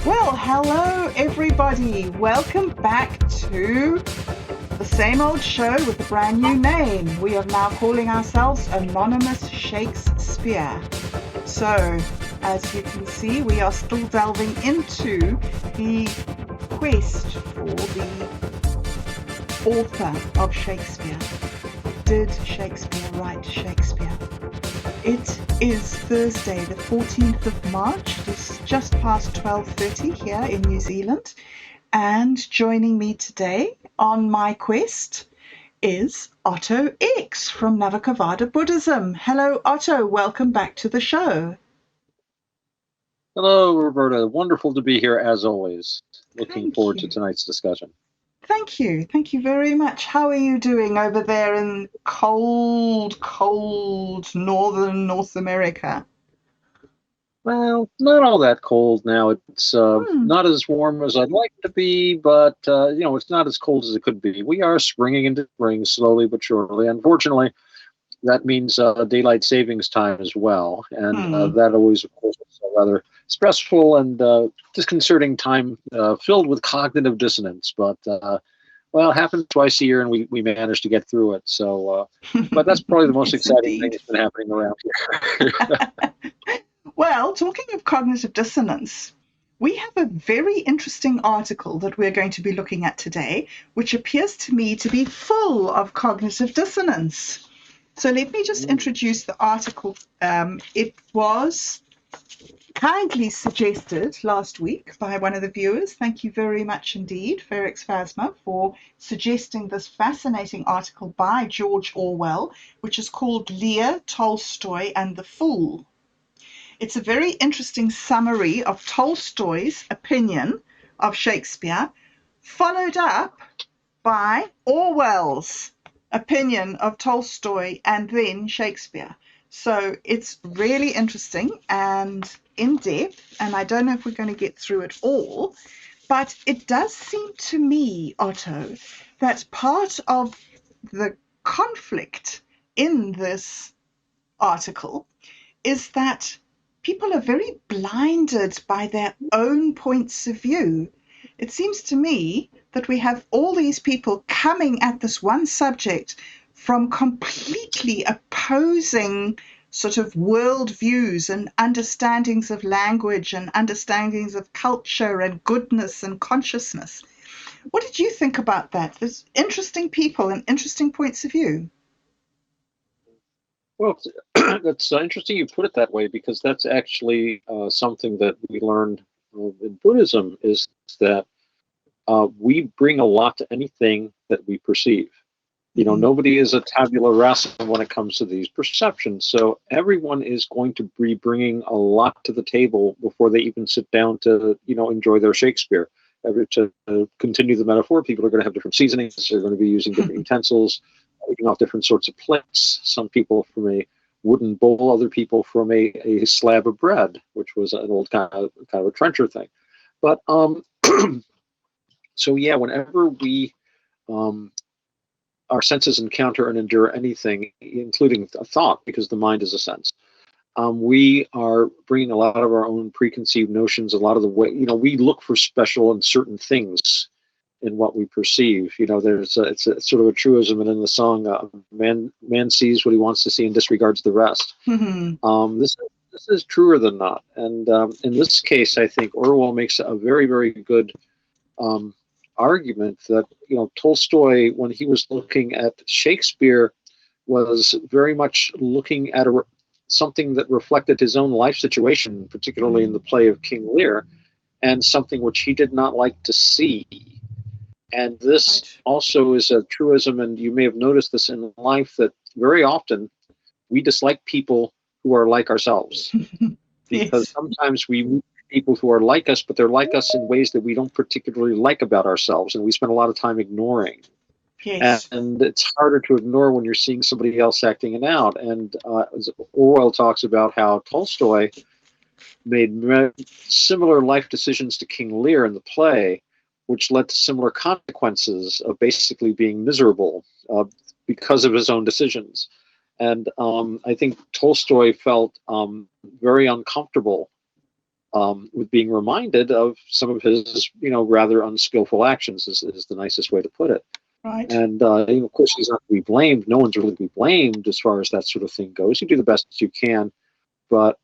Well, hello everybody. Welcome back to the same old show with a brand new name. We are now calling ourselves Anonymous Shakespeare. So, as you can see, we are still delving into the quest for the author of Shakespeare. Did Shakespeare write Shakespeare? It is Thursday, the 14th of March. It is just past 12:30 here in New Zealand. And joining me today on my quest is Otto X from Navakavada Buddhism. Hello, Otto. Welcome back to the show. Hello, Roberta. Wonderful to be here as always. Looking Thank forward you. to tonight's discussion. Thank you. Thank you very much. How are you doing over there in cold northern North America? Well, not all that cold now. It's not as warm as I'd like it to be, but it's not as cold as it could be. We are springing into spring slowly but surely. Unfortunately, that means daylight savings time as well, and that always, of course, is a rather stressful and disconcerting time filled with cognitive dissonance. But well, it happens twice a year, and we manage to get through it. So, but that's probably the most Yes, exciting thing indeed. that's been happening around here. Well, talking of cognitive dissonance, we have a very interesting article that we're going to be looking at today, which appears to me to be full of cognitive dissonance. So let me just introduce the article. It was kindly suggested last week by one of the viewers. Thank you very much indeed, Ferrex Phasma, for suggesting this fascinating article by George Orwell, which is called Lear, Tolstoy, and the Fool. It's a very interesting summary of Tolstoy's opinion of Shakespeare, followed up by Orwell's opinion of Tolstoy and then Shakespeare. So it's really interesting and in depth, and I don't know if we're going to get through it all, but it does seem to me, Otto, that part of the conflict in this article is that people are very blinded by their own points of view. It seems to me that we have all these people coming at this one subject from completely opposing sort of worldviews and understandings of language and understandings of culture and goodness and consciousness. What did you think about that? There's interesting people and interesting points of view. Well, that's interesting you put it that way, because that's actually something that we learned in Buddhism, is that we bring a lot to anything that we perceive. Nobody is a tabula rasa when it comes to these perceptions. So everyone is going to be bringing a lot to the table before they even sit down to, enjoy their Shakespeare. To continue the metaphor, people are going to have different seasonings. They're going to be using different utensils, eating off different sorts of plates. Some people from a wooden bowl, other people from a slab of bread, which was an old kind of a trencher thing. But so yeah, whenever we our senses encounter and endure anything, including a thought, because the mind is a sense, we are bringing a lot of our own preconceived notions, a lot of the way, we look for special and certain things in what we perceive. It's a sort of a truism, and in the song, man sees what he wants to see and disregards the rest. This is truer than not. And in this case, I think Orwell makes a very, very good argument that Tolstoy, when he was looking at Shakespeare, was very much looking at something that reflected his own life situation, particularly in the play of King Lear, and something which he did not like to see. And this also is a truism, and you may have noticed this in life, that very often we dislike people who are like ourselves. Because sometimes we meet people who are like us, but they're like us in ways that we don't particularly like about ourselves, and we spend a lot of time ignoring. Yes. And it's harder to ignore when you're seeing somebody else acting it out. And Orwell talks about how Tolstoy made similar life decisions to King Lear in the play, which led to similar consequences of basically being miserable because of his own decisions. And I think Tolstoy felt very uncomfortable with being reminded of some of his, rather unskillful actions is the nicest way to put it. Right. And of course, he's not to be blamed. No one's really to be blamed as far as that sort of thing goes. You do the best you can, but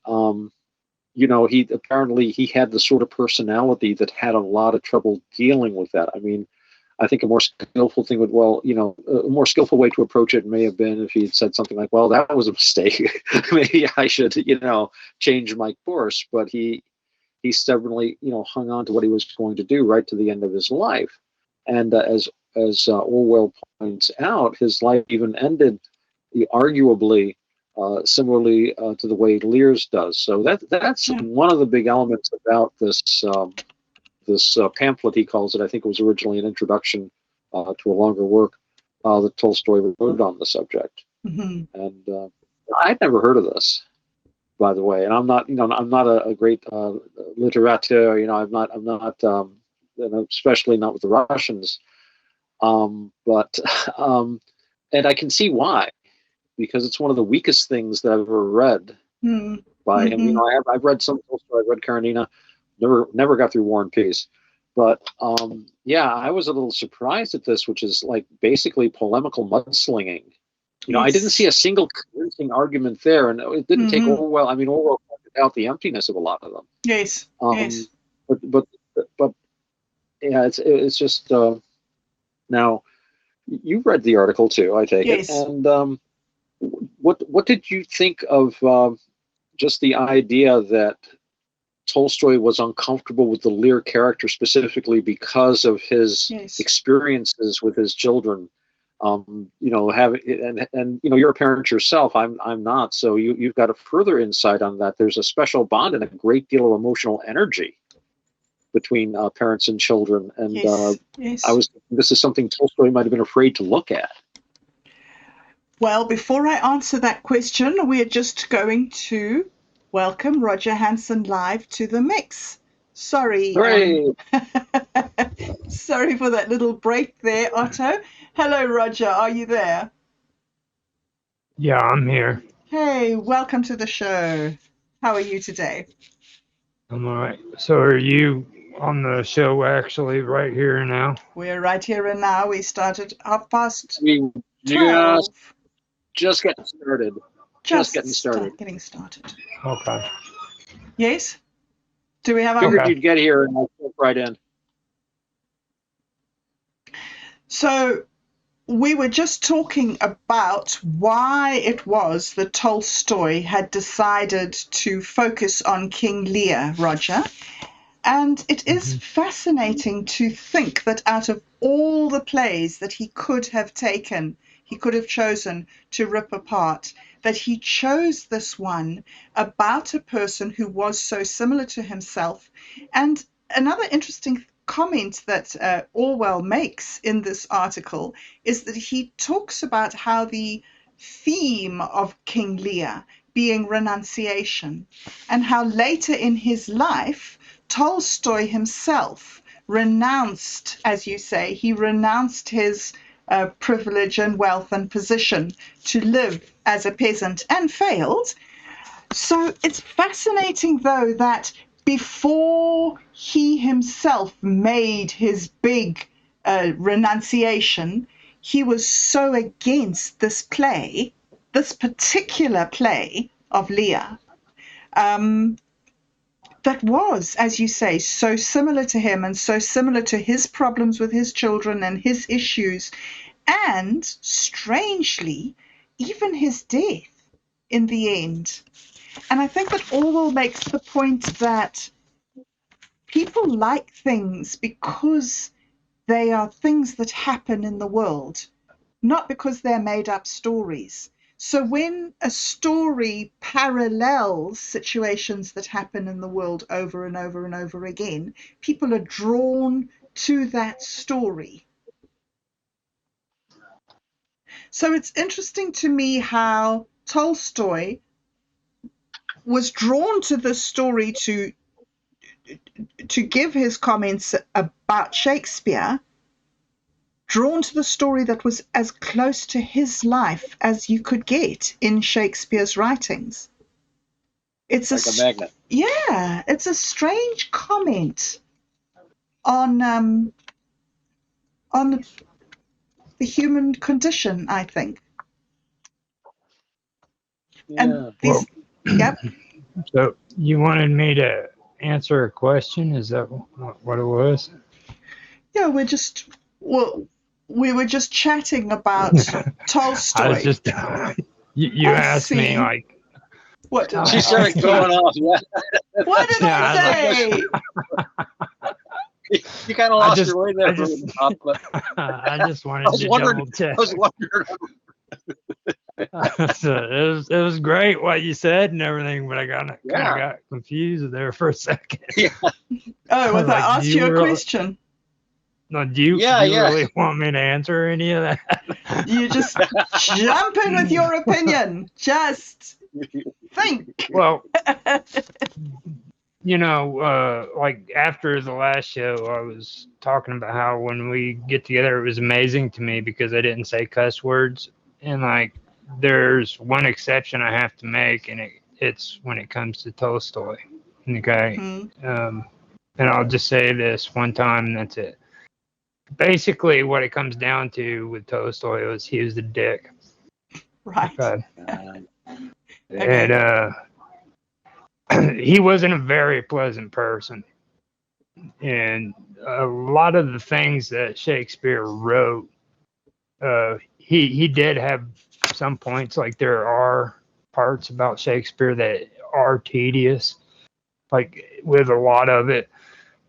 he apparently he had the sort of personality that had a lot of trouble dealing with that. I mean, I think a more skillful thing would, a more skillful way to approach it may have been if he'd said something like, "Well, that was a mistake. Maybe I should, change my course." But he stubbornly, hung on to what he was going to do right to the end of his life. And as Orwell points out, his life even ended arguably similarly to the way Lear's does. So that's one of the big elements about this pamphlet, he calls it. I think it was originally an introduction to a longer work that Tolstoy wrote on the subject. Mm-hmm. And I'd never heard of this, by the way. And I'm not, I'm not a great literateur. I'm not, especially not with the Russians. But and I can see why, because it's one of the weakest things that I've ever read by him. Mm-hmm. I've read some Tolstoy. I've read Karenina. Never got through War and Peace. But I was a little surprised at this, which is like basically polemical mudslinging. I didn't see a single convincing argument there, and it didn't take Orwell. I mean, Orwell pointed out the emptiness of a lot of them. Yes. Yes. But yeah, it's just now you've read the article too, I take it. And what did you think of just the idea that Tolstoy was uncomfortable with the Lear character specifically because of his experiences with his children? Having and you're a parent yourself. I'm not, so you've got a further insight on that. There's a special bond and a great deal of emotional energy between parents and children, and I was thinking this is something Tolstoy might have been afraid to look at. Well, before I answer that question, we're just going to welcome Roger Hansen live to the mix. Sorry. Sorry for that little break there, Otto. Hello, Roger. Are you there? Yeah, I'm here. Hey, welcome to the show. How are you today? I'm all right. So are you on the show actually right here and now? We're right here and now. We started 12:30. Just getting started. Just getting started. Okay. Yes? Do we have our... Figured you'd get here and I'll jump right in. So we were just talking about why it was that Tolstoy had decided to focus on King Lear, Roger. And it is fascinating to think that out of all the plays that he could have taken, he could have chosen to rip apart, that he chose this one about a person who was so similar to himself. And another interesting comment that Orwell makes in this article is that he talks about how the theme of King Lear being renunciation, and how later in his life, Tolstoy himself renounced, as you say, he renounced his privilege and wealth and position to live as a peasant and failed. So it's fascinating, though, that before he himself made his big renunciation, he was so against this play, this particular play of Lear, that was, as you say, so similar to him and so similar to his problems with his children and his issues, and strangely, even his death in the end. And I think that Orwell makes the point that people like things because they are things that happen in the world, not because they're made up stories. So when a story parallels situations that happen in the world over and over and over again, people are drawn to that story. So it's interesting to me how Tolstoy was drawn to this story to give his comments about Shakespeare, drawn to the story that was as close to his life as you could get in Shakespeare's writings. It's like a magnet. Yeah, it's a strange comment on the human condition, I think. And Yeah. these, yep. So you wanted me to answer a question? Is that what it was? Yeah, we were just chatting about I was Tolstoy. just you I asked me see. like What did She I started ask going you? off. Yeah. What did yeah, I say? You kind of lost your way there. I just I wanted was to wondering. double check. I was wondering. So it was great what you said and everything, but I kind of Yeah. got confused there for a second. Yeah. Oh, was Like, I asked you a question? No, do you Yeah, yeah. really want me to answer any of that? You just jump in with your opinion. Just think. Well, like after the last show, I was talking about how when we get together, it was amazing to me because I didn't say cuss words. And like, there's one exception I have to make, and it's when it comes to Tolstoy. Okay. Mm-hmm. And I'll just say this one time, and that's it. Basically, what it comes down to with Tolstoy was he was a dick. Right. Okay. Okay. And he wasn't a very pleasant person. And a lot of the things that Shakespeare wrote, he did have some points. Like there are parts about Shakespeare that are tedious. Like with a lot of it,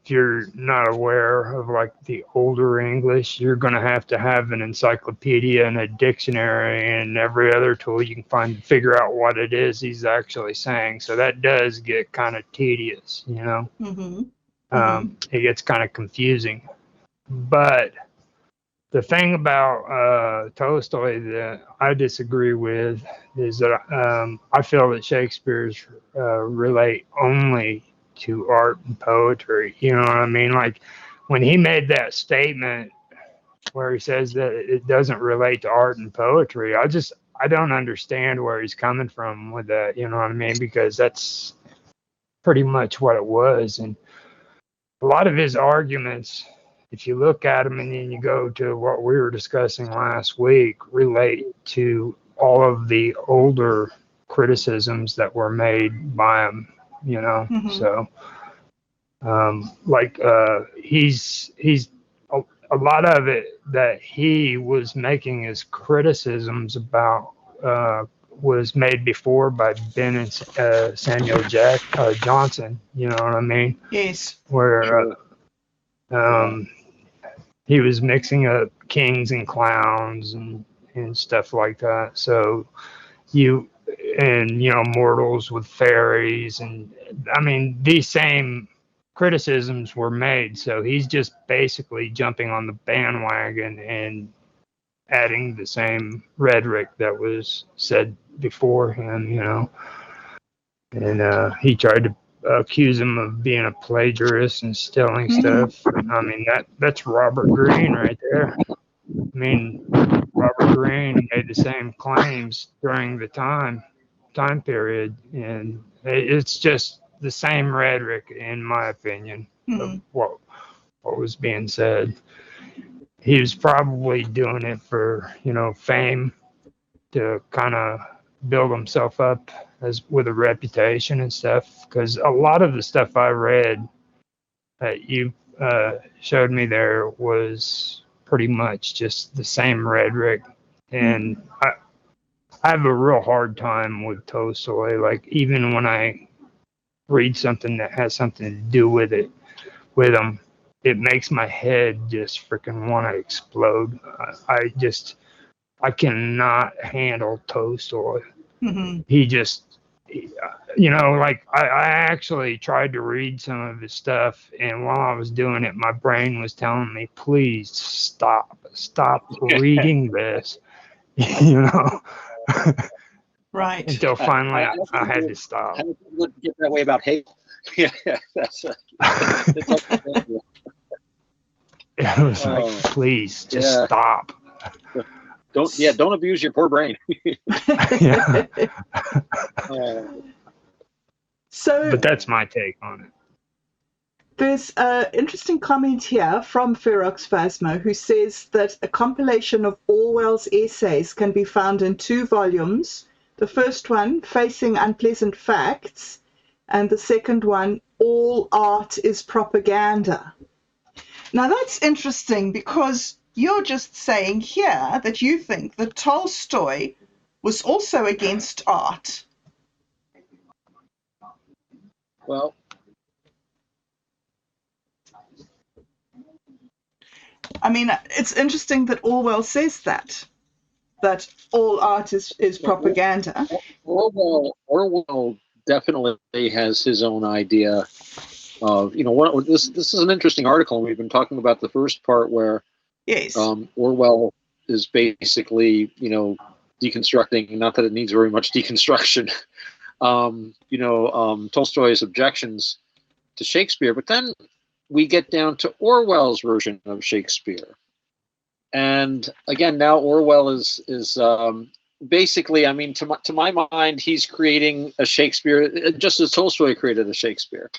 if you're not aware of like the older English, you're going to have an encyclopedia and a dictionary and every other tool you can find to figure out what it is he's actually saying. So that does get kind of tedious, you know. Mm-hmm. Mm-hmm. It gets kind of confusing. But the thing about Tolstoy that I disagree with is that I feel that Shakespeare's relate only to art and poetry. You know what I mean? Like when he made that statement where he says that it doesn't relate to art and poetry, I don't understand where he's coming from with that. You know what I mean? Because that's pretty much what it was. And a lot of his arguments, if you look at them and then you go to what we were discussing last week, relate to all of the older criticisms that were made by him, you know. Mm-hmm. So he's a lot of it that he was making his criticisms about was made before by Ben and Samuel Johnson. You know what I mean? Yes. Where he was mixing up kings and clowns and stuff like that. So mortals with fairies, and I mean these same criticisms were made. So he's just basically jumping on the bandwagon and adding the same rhetoric that was said before him, you know. And he tried to accuse him of being a plagiarist and stealing stuff. I mean that's Robert Greene right there. I mean, Robert Greene made the same claims during the time period, and it's just the same rhetoric, in my opinion, of what was being said. He was probably doing it for fame, to kind of build himself up as with a reputation and stuff. Because a lot of the stuff I read that you showed me there was pretty much just the same rhetoric, and I have a real hard time with Tolstoy. Like even when I read something that has something to do with him, it makes my head just freaking want to explode. I cannot handle Tolstoy. Mm-hmm. He just, like I actually tried to read some of his stuff, and while I was doing it, my brain was telling me, please stop reading this, you know. Right. Until finally I had to stop. I wouldn't get that way about hate. Yeah, that's it was like, please just stop. Don't abuse your poor brain. Yeah. So But that's my take on it. there's an interesting comment here from Ferox Phasma, who says that a compilation of Orwell's essays can be found in 2 volumes. The first one, Facing Unpleasant Facts, and the second one, All Art is Propaganda. Now that's interesting because you're just saying here that you think that Tolstoy was also against art. Well, I mean, it's interesting that Orwell says that all art is propaganda. Orwell definitely has his own idea of, this is an interesting article, and we've been talking about the first part where Yes. Orwell is basically, deconstructing, not that it needs very much deconstruction, Tolstoy's objections to Shakespeare, but then we get down to Orwell's version of Shakespeare. And again, now Orwell is basically, I mean, to my mind, he's creating a Shakespeare, just as Tolstoy created a Shakespeare.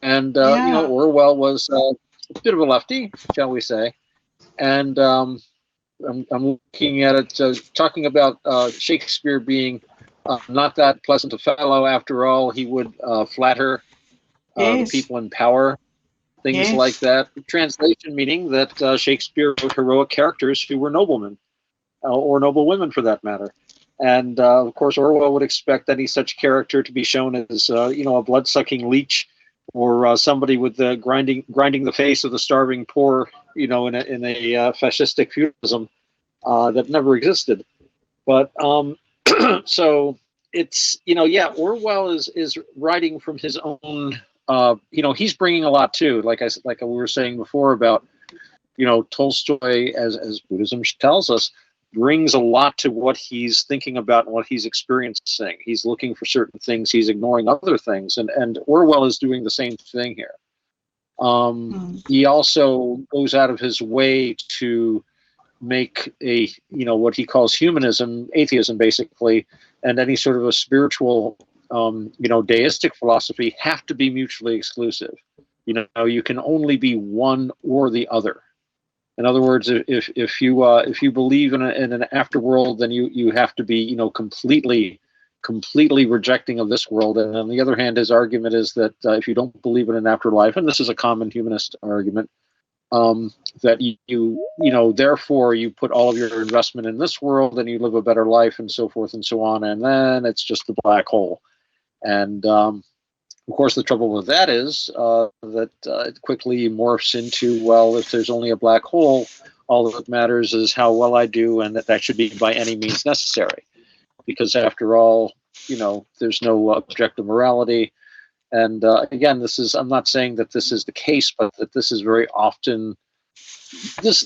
And, Orwell was a bit of a lefty, shall we say. And I'm looking at it, talking about Shakespeare being not that pleasant a fellow. After all, he would flatter the people in power. Things like that. Translation meaning that Shakespeare wrote heroic characters who were noblemen, or noble women for that matter. And of course, Orwell would expect any such character to be shown as, a blood-sucking leech, or somebody with grinding the face of the starving poor, in a fascistic feudalism that never existed. But so it's Orwell is writing from his own. He's bringing a lot too. Like we were saying before about, Tolstoy, as Buddhism tells us, brings a lot to what he's thinking about and what he's experiencing. He's looking for certain things. He's ignoring other things. And Orwell is doing the same thing here. He also goes out of his way to make a, what he calls humanism, atheism basically, and any sort of a spiritual deistic philosophy have to be mutually exclusive. You can only be one or the other. In other words, if you believe in an afterworld, then you have to be completely rejecting of this world. And on the other hand, his argument is that if you don't believe in an afterlife, and this is a common humanist argument, that therefore you put all of your investment in this world and you live a better life and so forth and so on, and then it's just a black hole. And of course, the trouble with that is that it quickly morphs into, well, if there's only a black hole, all that matters is how well I do, and that should be by any means necessary. Because after all, there's no objective morality. And again, I'm not saying that this is the case, but that this is very often, this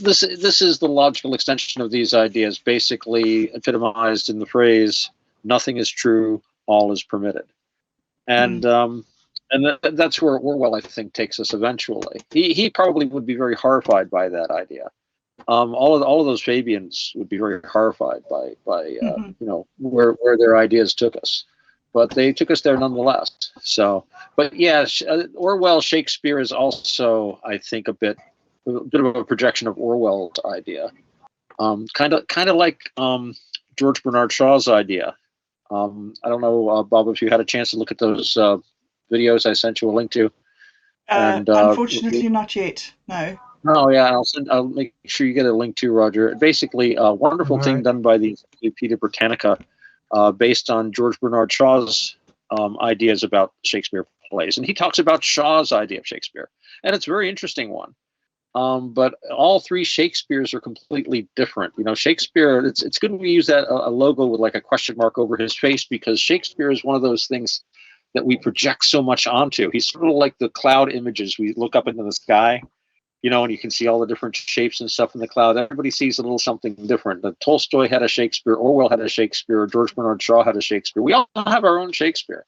is the logical extension of these ideas, basically epitomized in the phrase, nothing is true, all is permitted. And that's where Orwell, I think, takes us eventually. He probably would be very horrified by that idea. All of those Fabians would be very horrified by where their ideas took us, but they took us there nonetheless. So, but yeah, Orwell Shakespeare is also, I think, a bit of a projection of Orwell's idea, kind of like George Bernard Shaw's idea. I don't know, Bob, if you had a chance to look at those videos I sent you a link to. And unfortunately, not yet. No. Oh yeah, I'll make sure you get a link too, Roger. Basically, a wonderful thing done by the Encyclopedia Britannica, based on George Bernard Shaw's ideas about Shakespeare plays, and he talks about Shaw's idea of Shakespeare, and it's a very interesting one. But all 3 Shakespeares are completely different. Shakespeare. It's good we use that a logo with like a question mark over his face, because Shakespeare is one of those things that we project so much onto. He's sort of like the cloud images we look up into the sky. And you can see all the different shapes and stuff in the cloud. Everybody sees a little something different. Tolstoy had a Shakespeare, Orwell had a Shakespeare, George Bernard Shaw had a Shakespeare. We all have our own Shakespeare.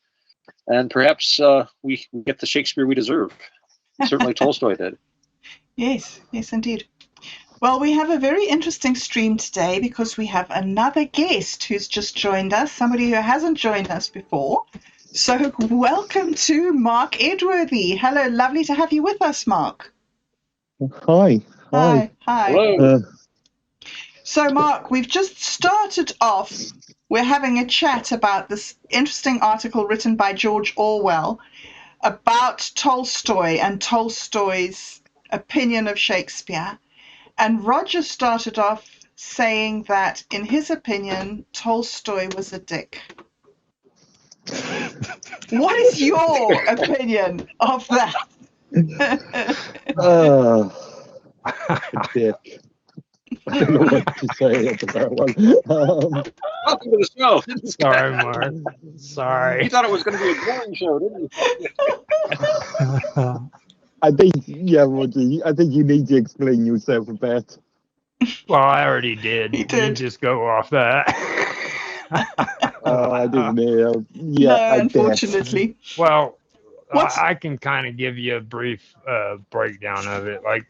And perhaps we get the Shakespeare we deserve. Certainly Tolstoy did. Yes, indeed. Well, we have a very interesting stream today because we have another guest who's just joined us, somebody who hasn't joined us before. So welcome to Mark Edworthy. Hello, lovely to have you with us, Mark. Hi. Hi. Hello. So, Mark, we've just started off. We're having a chat about this interesting article written by George Orwell about Tolstoy and Tolstoy's opinion of Shakespeare. And Roger started off saying that, in his opinion, Tolstoy was a dick. What is your opinion of that? A dick. I don't know what to say about that one. Welcome to the show. Sorry, Mark. Sorry. You thought it was going to be a boring show, didn't you? I think, Roger, I think you need to explain yourself a bit. Well, I already did. He did. You just go off that. I didn't know. Yeah, No, I unfortunately. Well, What's- I can kind of give you a brief breakdown of it. Like,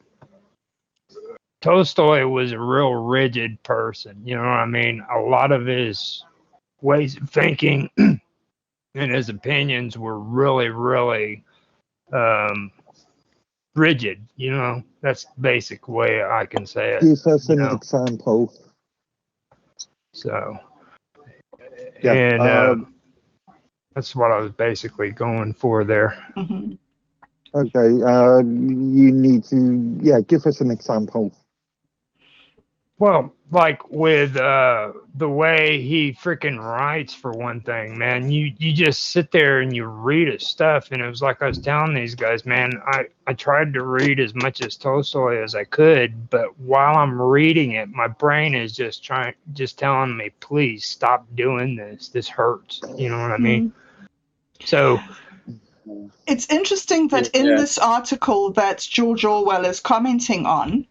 Tolstoy was a real rigid person. You know what I mean? A lot of his ways of thinking and his opinions were really, really rigid. You know, that's the basic way I can say it. Give us an No. example. So, Yeah. and that's what I was basically going for there. Mhm. Okay. You need to, give us an example. Well, like with the way he freaking writes, for one thing, man, you just sit there and you read his stuff, and it was like I was telling these guys, man, I tried to read as much as Tolstoy as I could, but while I'm reading it, my brain is just telling me, please stop doing this. This hurts. You know what I mean? So It's interesting that in this article that George Orwell is commenting on,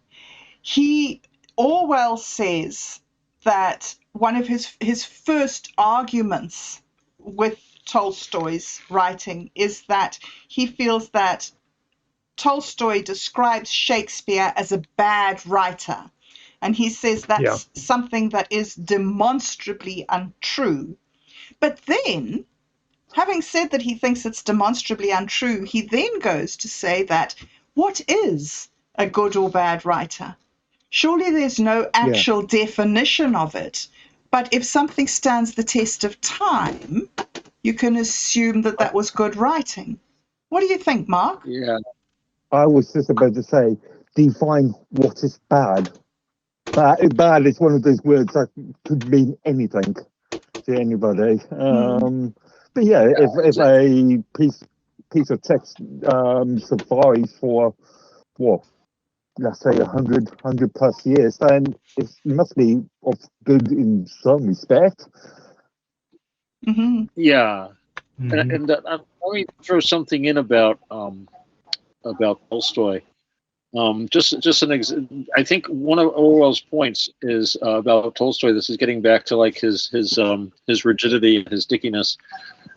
Orwell says that one of his first arguments with Tolstoy's writing is that he feels that Tolstoy describes Shakespeare as a bad writer. And he says that's something that is demonstrably untrue. But then, having said that he thinks it's demonstrably untrue, he then goes to say that what is a good or bad writer? Surely there's no actual definition of it. But if something stands the test of time, you can assume that that was good writing. What do you think, Mark? Yeah. I was just about to say, define what is bad. Bad is one of those words that could mean anything to anybody. But if a piece of text survives for let's say 100 plus years, then it must be of good in some respect. Mm-hmm. Yeah. mhm. And let me throw something in about Tolstoy. I think one of Orwell's points is about Tolstoy. This is getting back to like his rigidity and his dickiness.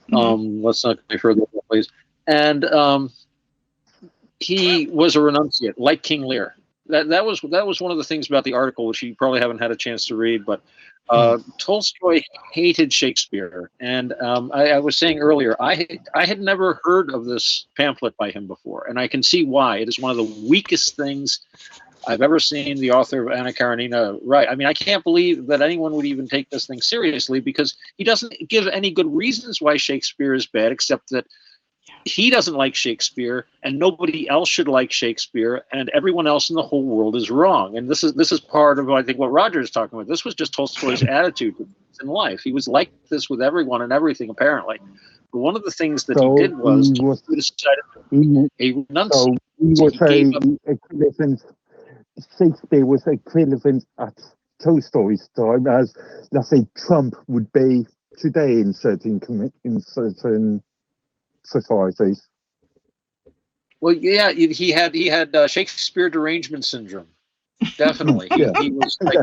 Let's not go further, please. And he was a renunciate, like King Lear. That was one of the things about the article, which you probably haven't had a chance to read. But Tolstoy hated Shakespeare, and I was saying earlier, I had never heard of this pamphlet by him before, and I can see why. It is one of the weakest things I've ever seen the author of Anna Karenina write. I mean, I can't believe that anyone would even take this thing seriously, because he doesn't give any good reasons why Shakespeare is bad, except that he doesn't like Shakespeare, and nobody else should like Shakespeare, and everyone else in the whole world is wrong. And this is part of, I think, what Roger is talking about. This was just Tolstoy's attitude in life. He was like this with everyone and everything, apparently. But one of the things that he did was he decided a renunciate. So he was equivalent. Shakespeare was equivalent at Tolstoy's time, as let's say Trump would be today in certain societies. Well, yeah, he had Shakespeare derangement syndrome. Definitely, he was like,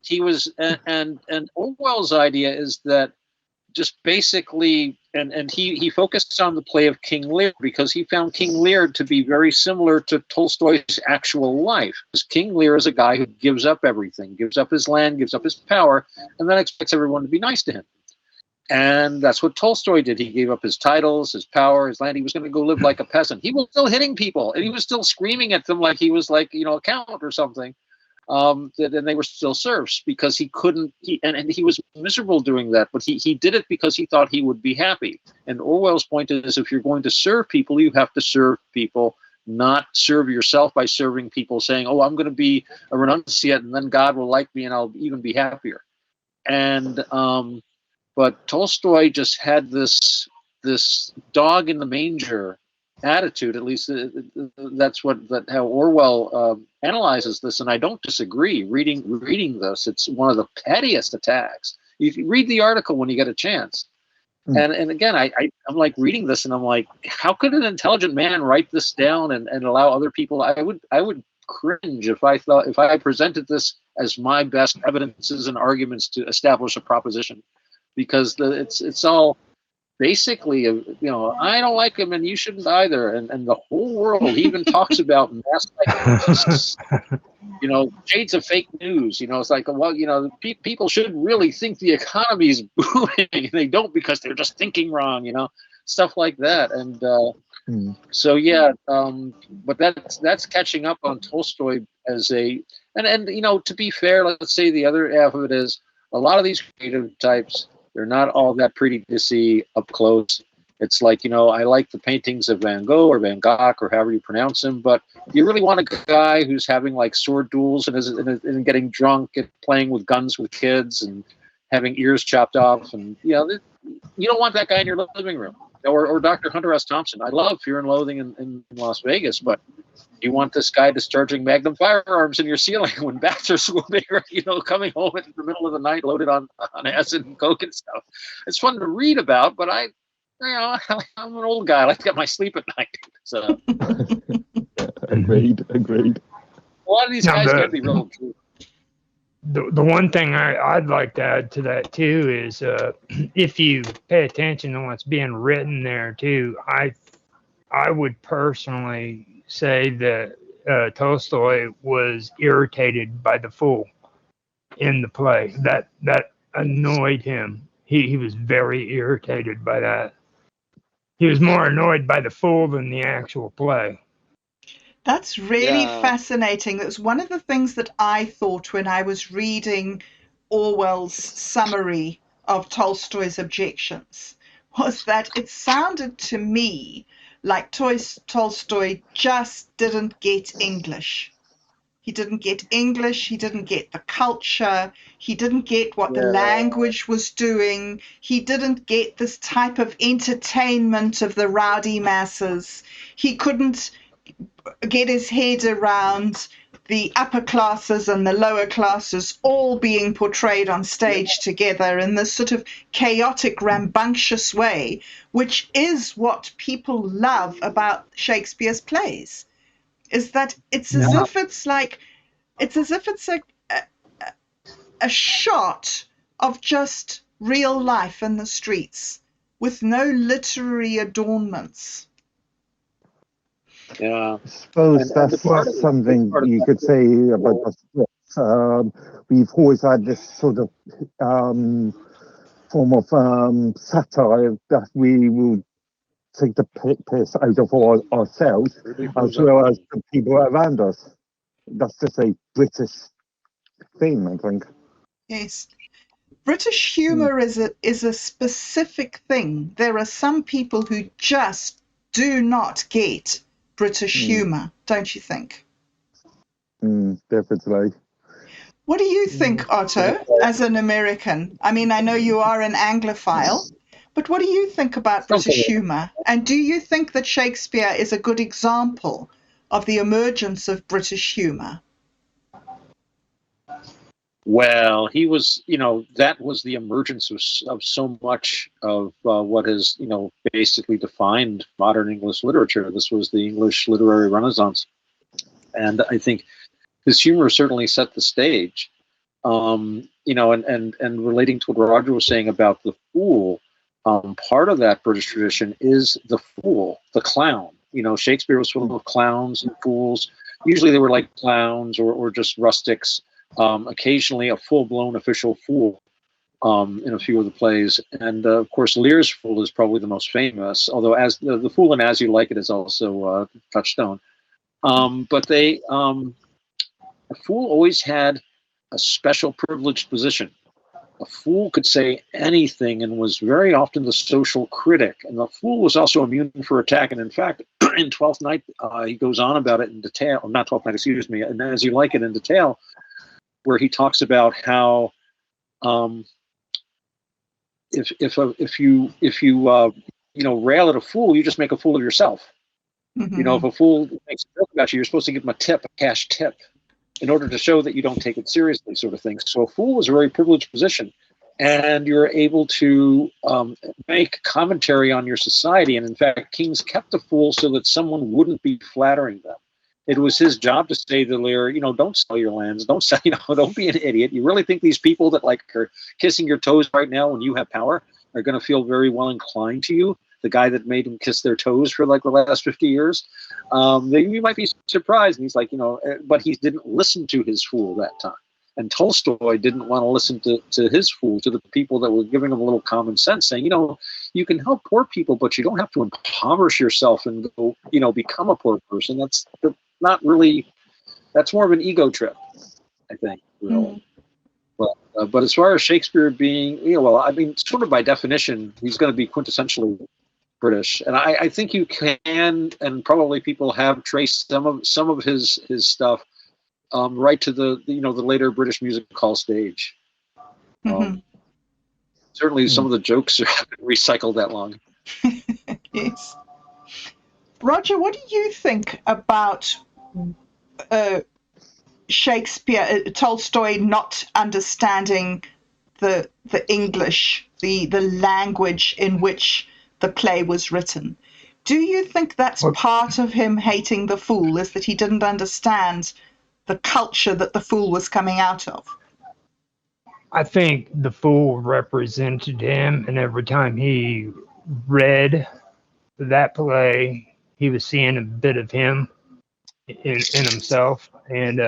he was, and Orwell's idea is that just basically, and he focused on the play of King Lear because he found King Lear to be very similar to Tolstoy's actual life. Because King Lear is a guy who gives up everything, gives up his land, gives up his power, and then expects everyone to be nice to him. And that's what Tolstoy did. He gave up his titles, his power, his land. He was going to go live like a peasant. He was still hitting people, and he was still screaming at them like he was like, a count or something. And they were still serfs because he couldn't. And he was miserable doing that. But he did it because he thought he would be happy. And Orwell's point is, if you're going to serve people, you have to serve people, not serve yourself by serving people, saying, "Oh, I'm going to be a renunciate, and then God will like me, and I'll even be happier." And but Tolstoy just had this dog in the manger attitude. At least that's how Orwell analyzes this, and I don't disagree. Reading this, it's one of the pettiest attacks. You read the article when you get a chance. And again, I'm like reading this, and I'm like, how could an intelligent man write this down and allow other people? I would cringe if I presented this as my best evidences and arguments to establish a proposition. Because it's all basically, I don't like him and you shouldn't either. And the whole world even talks about mass psychosis, shades of fake news. It's like, well, people should really think the economy is booming. And they don't because they're just thinking wrong, stuff like that. And so, yeah, but that's catching up on Tolstoy as and to be fair, let's say the other half of it is a lot of these creative types, they're not all that pretty to see up close. It's like, I like the paintings of Van Gogh or Van Gogh or however you pronounce him, but you really want a guy who's having like sword duels and getting drunk and playing with guns with kids and having ears chopped off. And, you don't want that guy in your living room. Or Dr. Hunter S. Thompson. I love Fear and Loathing in Las Vegas, but you want this guy discharging Magnum firearms in your ceiling when bats are swooping, or, coming home in the middle of the night loaded on acid and coke and stuff. It's fun to read about, but I'm an old guy. I like to get my sleep at night. So agreed. A lot of these guys can be real true. The one thing I'd like to add to that too is if you pay attention to what's being written there too, I would personally say that Tolstoy was irritated by the fool in the play. That annoyed him. He was very irritated by that. He was more annoyed by the fool than the actual play. That's really fascinating. That was one of the things that I thought when I was reading Orwell's summary of Tolstoy's objections, was that it sounded to me like Tolstoy just didn't get English. He didn't get English. He didn't get the culture. He didn't get what the language was doing. He didn't get this type of entertainment of the rowdy masses. He couldn't get his head around the upper classes and the lower classes all being portrayed on stage together in this sort of chaotic, rambunctious way, which is what people love about Shakespeare's plays, is that it's as if it's a shot of just real life in the streets with no literary adornments. Yeah, I suppose that's something you could say about the scripts. We've always had this sort of form of satire that we will take the piss out of ourselves as well as the people around us. That's just a British thing, I think. Yes. British humour is a specific thing. There are some people who just do not get British humour, don't you think? Definitely. What do you think, Otto, as an American? I mean, I know you are an Anglophile, but what do you think about British humour? And do you think that Shakespeare is a good example of the emergence of British humour? Well, he was, that was the emergence of so much of what has, basically defined modern English literature. This was the English literary Renaissance. And I think his humor certainly set the stage, and relating to what Roger was saying about the fool, part of that British tradition is the fool, the clown. Shakespeare was full of clowns and fools. Usually they were like clowns or just rustics. Occasionally a full-blown official fool. in a few of the plays. And of course, Lear's Fool is probably the most famous, although as the Fool and As You Like It is also Touchstone. But a fool always had a special privileged position. A fool could say anything and was very often the social critic. And the fool was also immune for attack. And in fact, in Twelfth Night, he goes on about it in detail. Not Twelfth Night, excuse me. And As You Like It in detail, where he talks about how if you rail at a fool, you just make a fool of yourself. Mm-hmm. If a fool makes a joke about you, you're supposed to give him a cash tip, in order to show that you don't take it seriously, sort of thing. So a fool was a very privileged position, and you're able to make commentary on your society. And in fact, kings kept the fool so that someone wouldn't be flattering them. It was his job to say to Lear, don't sell your lands, don't be an idiot. You really think these people that are kissing your toes right now when you have power are going to feel very well inclined to you? The guy that made him kiss their toes for the last 50 years, you might be surprised. And he's like, but he didn't listen to his fool that time. And Tolstoy didn't want to listen to his fool, to the people that were giving him a little common sense, saying, you can help poor people, but you don't have to impoverish yourself and go, become a poor person. That's not really, that's more of an ego trip, I think, really. Mm-hmm. But as far as Shakespeare being, sort of by definition, he's going to be quintessentially British, and I think you can, and probably people have traced some of his stuff right to the later British music hall stage. Mm-hmm. Certainly, some of the jokes have been recycled that long. Yes, Roger, what do you think about Shakespeare, Tolstoy not understanding the English, the language in which the play was written? Do you think that's part of him hating the fool, is that he didn't understand the culture that the fool was coming out of? I think the fool represented him, and every time he read that play, he was seeing a bit of him in himself. And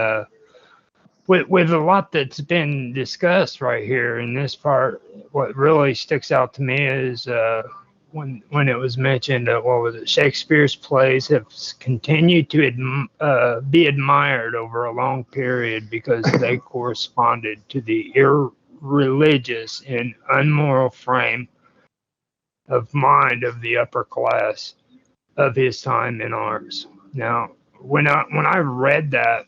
with a lot that's been discussed right here in this part, what really sticks out to me is when it was mentioned, Shakespeare's plays have continued to be admired over a long period because they corresponded to the irreligious and unmoral frame of mind of the upper class of his time and ours. Now, when I read that,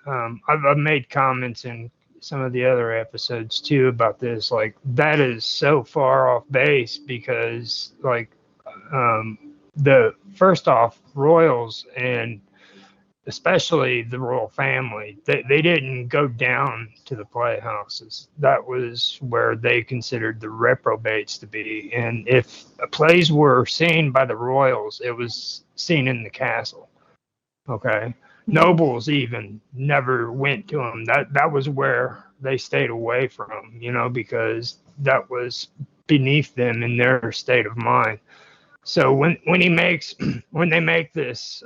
I've made comments in some of the other episodes too about this. Like, that is so far off base because, the first off, royals, and especially the royal family, they didn't go down to the playhouses. That was where they considered the reprobates to be. And if plays were seen by the royals, it was seen in the castle. Okay. Nobles even never went to them. That was where they stayed away from, because that was beneath them in their state of mind. So when they make this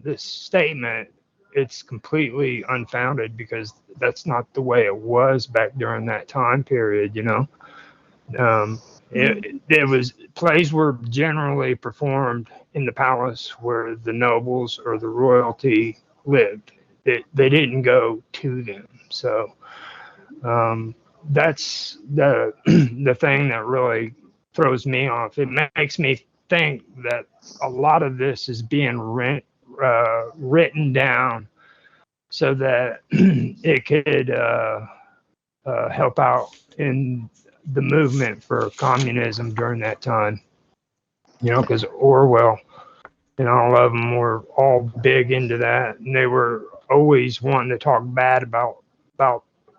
this statement, it's completely unfounded because that's not the way it was back during that time period. It was, plays were generally performed in the palace where the nobles or the royalty lived. They didn't go to them. So that's the thing that really throws me off. It makes me think that a lot of this is being written down so that it could help out in the movement for communism during that time, because Orwell and all of them were all big into that, and they were always wanting to talk bad about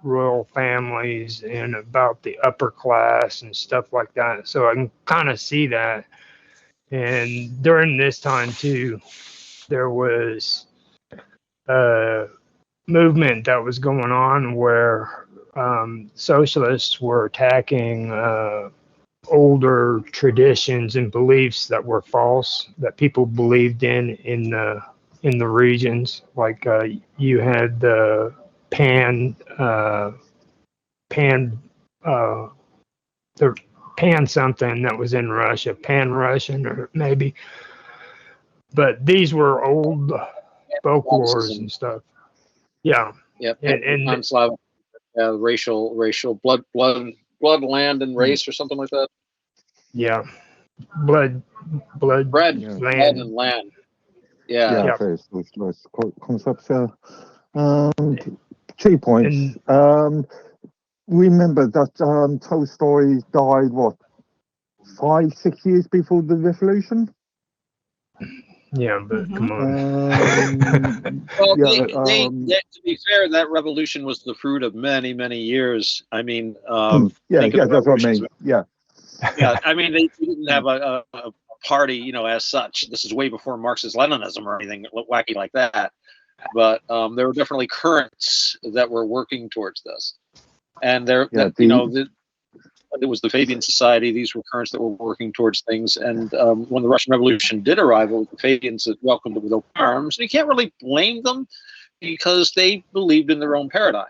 royal families and about the upper class and stuff like that. So I can kind of see that. And during this time too, there was a movement that was going on where socialists were attacking older traditions and beliefs that were false, that people believed in the regions. Like you had the pan the Pan something that was in Russia, Pan Russian or maybe. But these were old folklores and stuff. Yeah. Yeah, And Pan-Slavic, racial blood, land, and race, or something like that. yeah, blood, Bread, land. blood, and land. Yeah. Yeah, there's those concepts. 2 points. Remember that Tolstoy died, what, 5-6 years before the revolution? Yeah, but come on. Well, to be fair, that revolution was the fruit of many, many years. I mean, that's what I mean. Yeah. Yeah, I mean, they didn't have a party, as such. This is way before Marxist-Leninism or anything wacky like that. But there were definitely currents that were working towards this, and it was the Fabian Society. These were currents that were working towards things. And when the Russian Revolution did arrive, it was the Fabians that welcomed it with open arms. And you can't really blame them because they believed in their own paradigm.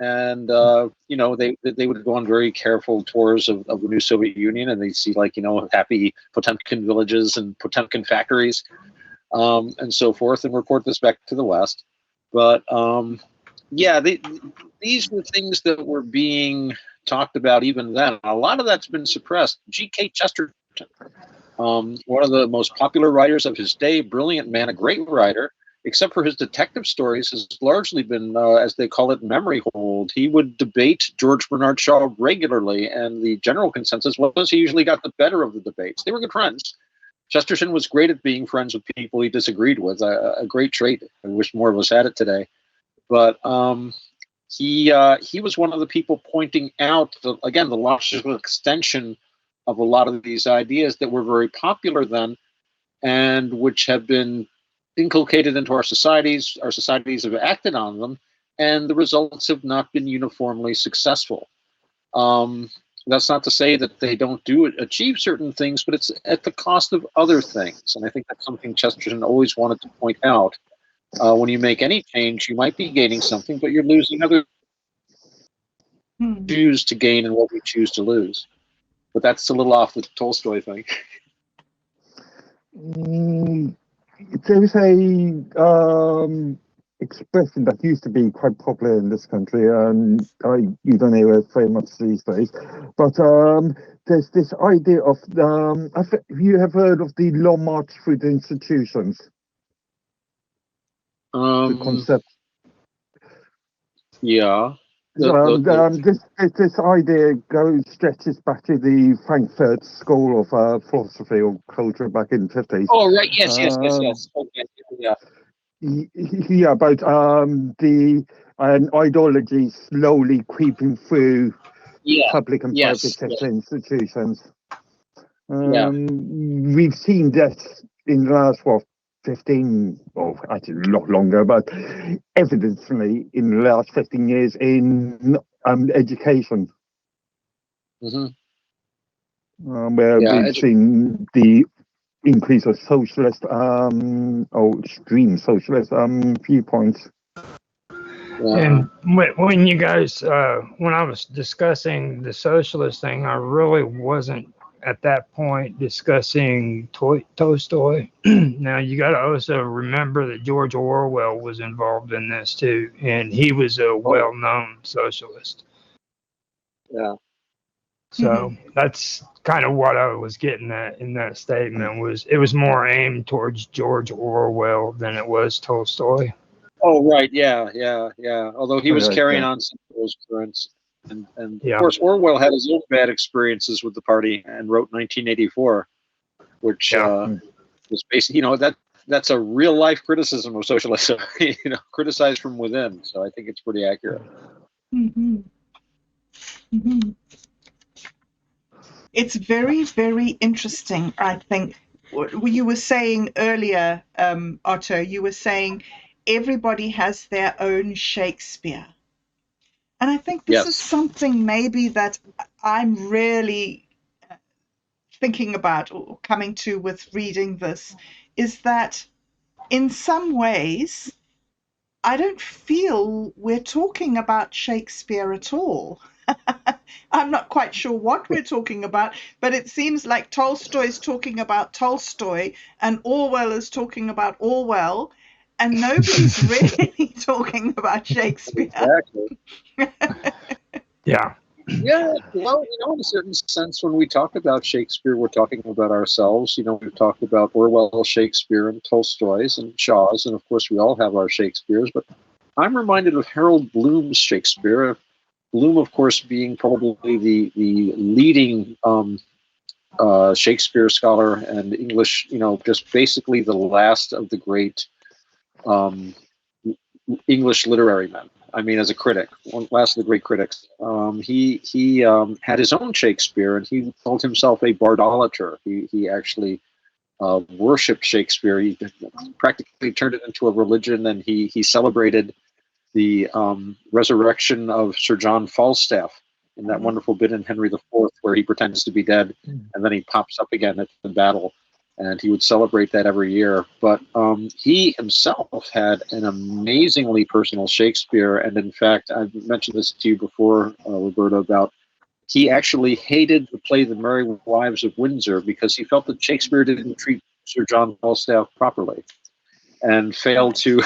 And they would go on very careful tours of the new Soviet Union, and they'd see happy Potemkin villages and Potemkin factories, and so forth, and report this back to the West. But these were things that were being talked about even then. A lot of that's been suppressed. G.K. Chesterton, one of the most popular writers of his day, brilliant man, a great writer, except for his detective stories, has largely been, as they call it, memory hold. He would debate George Bernard Shaw regularly, and the general consensus was he usually got the better of the debates. They were good friends. Chesterton was great at being friends with people he disagreed with, a great trait. I wish more of us had it today. But he was one of the people pointing out, the logical extension of a lot of these ideas that were very popular then and which have been inculcated into our societies. Our societies have acted on them, and the results have not been uniformly successful. That's not to say that they don't achieve certain things, but it's at the cost of other things. And I think that's something Chesterton always wanted to point out. When you make any change, you might be gaining something, but you're losing other choose to gain and what we choose to lose. But that's a little off the Tolstoy thing. There is a expression that used to be quite popular in this country, and you don't hear it very much these days. But there's this idea of you have heard of the long march through the institutions. The concept. Yeah. This idea stretches back to the Frankfurt School of Philosophy or Culture back in the 50s. Oh, right. Yes. Okay. Yeah. Yeah, about an ideology slowly creeping through public and private sector institutions. We've seen that in the last 15, or actually a lot longer, but evidently in the last 15 years in education. Where we've seen the increase of socialist or extreme socialist viewpoints. And when you guys, when I was discussing the socialist thing, I really wasn't at that point discussing Tolstoy. Now you got to also remember that George Orwell was involved in this too, and he was a well-known socialist. Yeah. So that's kind of what I was getting at in that statement. It was more aimed towards George Orwell than it was Tolstoy. Oh, right. Yeah. Although he was carrying on some of those currents. And of course, Orwell had his own bad experiences with the party and wrote 1984, which was basically, that's a real life criticism of socialism, criticized from within. So I think it's pretty accurate. It's very, very interesting, I think. You were saying earlier, Otto, you were saying everybody has their own Shakespeare. And I think this is something maybe that I'm really thinking about or coming to with reading this, is that in some ways, I don't feel we're talking about Shakespeare at all. I'm not quite sure what we're talking about, but it seems like Tolstoy's talking about Tolstoy and Orwell is talking about Orwell, and nobody's really talking about Shakespeare. Exactly. Yeah. Yeah, well, in a certain sense, when we talk about Shakespeare, we're talking about ourselves. We've talked about Orwell, Shakespeare, and Tolstoy's and Shaw's, and of course, we all have our Shakespeares. But I'm reminded of Harold Bloom's Shakespeare. Bloom, of course, being probably the leading Shakespeare scholar and English, just basically the last of the great English literary men. I mean, as a critic, last of the great critics. He had his own Shakespeare, and he called himself a bardolater. He actually worshipped Shakespeare. He practically turned it into a religion, and he celebrated the resurrection of Sir John Falstaff in that wonderful bit in Henry IV where he pretends to be dead, and then he pops up again at the battle. And he would celebrate that every year. But he himself had an amazingly personal Shakespeare. And in fact, I've mentioned this to you before, Roberta, about he actually hated the play The Merry Wives of Windsor because he felt that Shakespeare didn't treat Sir John Falstaff properly and failed to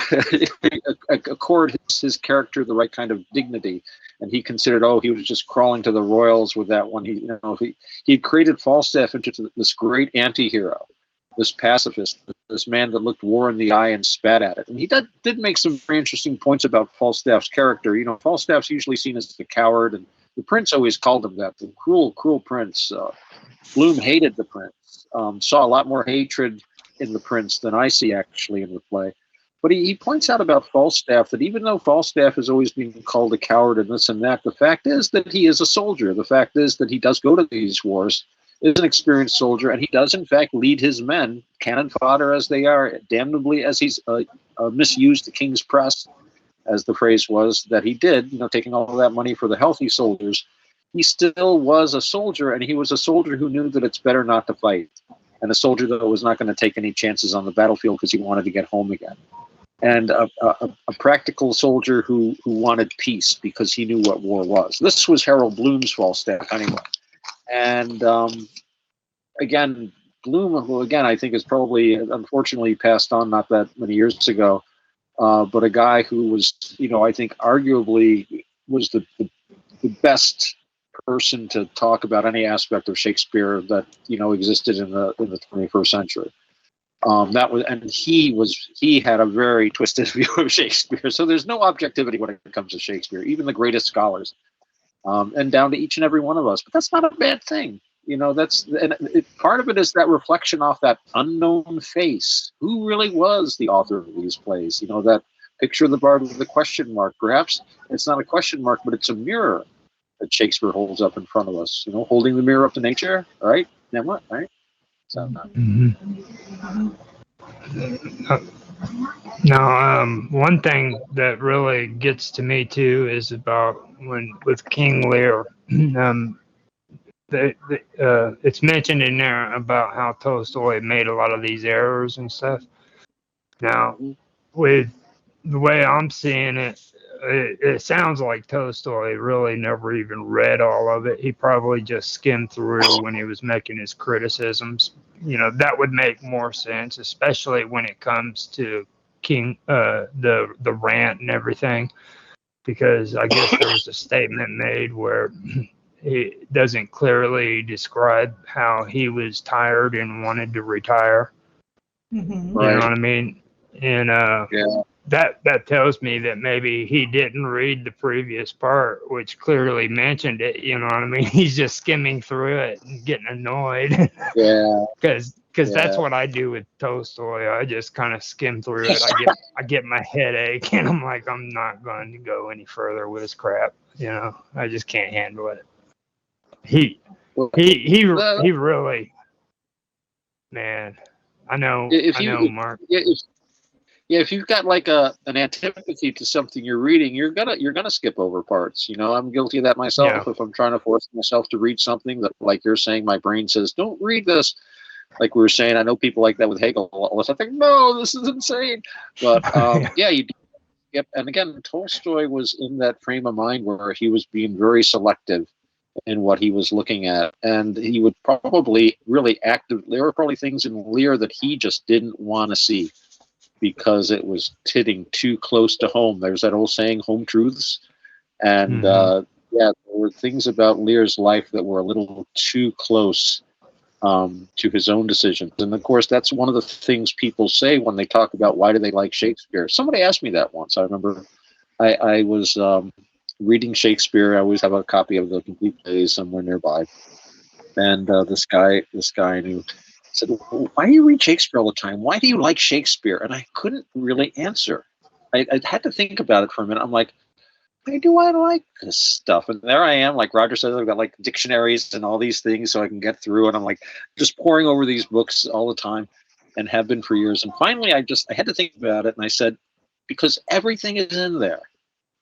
accord his character the right kind of dignity. And he considered, he was just crawling to the royals with that one. He created Falstaff into this great anti-hero, this pacifist, this man that looked war in the eye and spat at it. And he did make some very interesting points about Falstaff's character. Falstaff's usually seen as the coward, and the prince always called him that, the cruel, cruel prince. Bloom hated the prince, saw a lot more hatred in the prince than I see actually in the play. But he points out about Falstaff that even though Falstaff has always been called a coward and this and that, the fact is that he is a soldier. The fact is that he does go to these wars, is an experienced soldier, and he does in fact lead his men, cannon fodder as they are, damnably as he's misused the king's press, as the phrase was that he did, taking all of that money for the healthy soldiers. He still was a soldier, and he was a soldier who knew that it's better not to fight, and a soldier that was not going to take any chances on the battlefield because he wanted to get home again. And a practical soldier who wanted peace because he knew what war was. This was Harold Bloom's Falstaff anyway. And again, Bloom, who again I think is probably unfortunately passed on not that many years ago, but a guy who was, I think arguably was the best person to talk about any aspect of Shakespeare that existed in the 21st century. He had a very twisted view of Shakespeare. So there's no objectivity when it comes to Shakespeare, even the greatest scholars. And down to each and every one of us. But that's not a bad thing. Part of it is that reflection off that unknown face. Who really was the author of these plays? That picture of the bard with the question mark. Perhaps it's not a question mark, but it's a mirror that Shakespeare holds up in front of us. Holding the mirror up to nature, right? Then what, right? So. Now, one thing that really gets to me too is about with King Lear. It's mentioned in there about how Tolstoy made a lot of these errors and stuff. Now, with the way I'm seeing it, it sounds like Tolstoy really never even read all of it. He probably just skimmed through when he was making his criticisms. That would make more sense, especially when it comes to King, the rant and everything, because I guess there was a statement made where he doesn't clearly describe how he was tired and wanted to retire. Mm-hmm. You know what I mean? And Yeah. that tells me that maybe he didn't read the previous part, which clearly mentioned it. You know what I mean? He's just skimming through it and getting annoyed. Yeah. Because that's what I do with Tolstoy. I just kind of skim through it. I get my headache, and I'm like, I'm not going to go any further with this crap. I just can't handle it. He really, man. I know, Mark. If you've got like an antipathy to something you're reading, you're gonna skip over parts. I'm guilty of that myself. Yeah. If I'm trying to force myself to read something that, like you're saying, my brain says, "Don't read this." Like we were saying, I know people like that with Hegel. I think, no, this is insane. But Yep. And again, Tolstoy was in that frame of mind where he was being very selective in what he was looking at. And he would probably really there were probably things in Lear that he just didn't want to see because it was hitting too close to home. There's that old saying, home truths. And there were things about Lear's life that were a little too close to his own decisions. And of course, that's one of the things people say when they talk about why do they like Shakespeare. Somebody asked me that once. I remember I was reading Shakespeare. I always have a copy of the complete plays somewhere nearby. And this guy I knew said, well, why do you read Shakespeare all the time? Why do you like Shakespeare? And I couldn't really answer. I had to think about it for a minute. I'm like, why do I like this stuff? And there I am, like Roger says, I've got like dictionaries and all these things so I can get through. And I'm like just pouring over these books all the time and have been for years. And finally, I had to think about it. And I said, because everything is in there.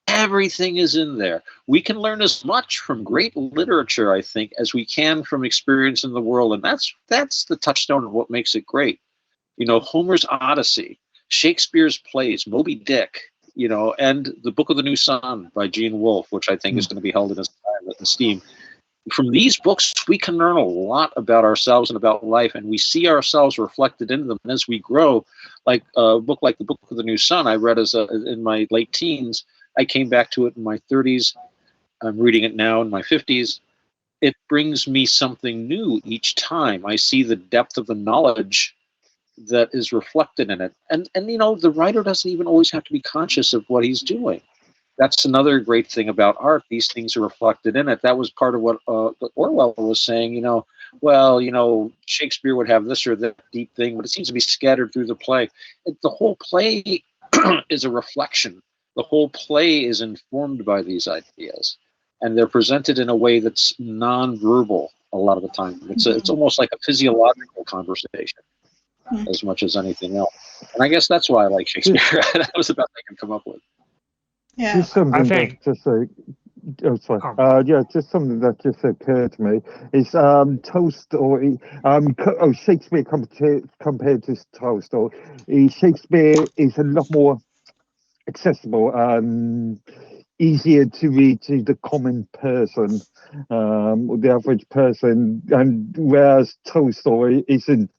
Everything is in there. We can learn as much from great literature, I think, as we can from experience in the world. And that's the touchstone of what makes it great. You know, Homer's Odyssey, Shakespeare's plays, Moby Dick, you know, and the Book of the New Sun by Gene Wolfe, which I think is going to be held in esteem. From these books, we can learn a lot about ourselves and about life, and we see ourselves reflected in them. And as we grow, like a book like the Book of the New Sun, I read in my late teens. I came back to it in my 30s. I'm reading it now in my 50s. It brings me something new each time. I see the depth of the knowledge that is reflected in it. And you know, the writer doesn't even always have to be conscious of what he's doing. That's another great thing about art. These things are reflected in it. That was part of what Orwell was saying, you know, well, you know, Shakespeare would have this or that deep thing, but it seems to be scattered through the play. The whole play is a reflection. The whole play is informed by these ideas, and they're presented in a way that's nonverbal a lot of the time. It's almost like a physiological conversation as much as anything else. And I guess that's why I like Shakespeare. That was the best I could come up with. Yeah. Just something I think. just something that just occurred to me is Tolstoy. Shakespeare compared to Tolstoy, Shakespeare is a lot more accessible, easier to read to the common person, the average person, and whereas Tolstoy isn't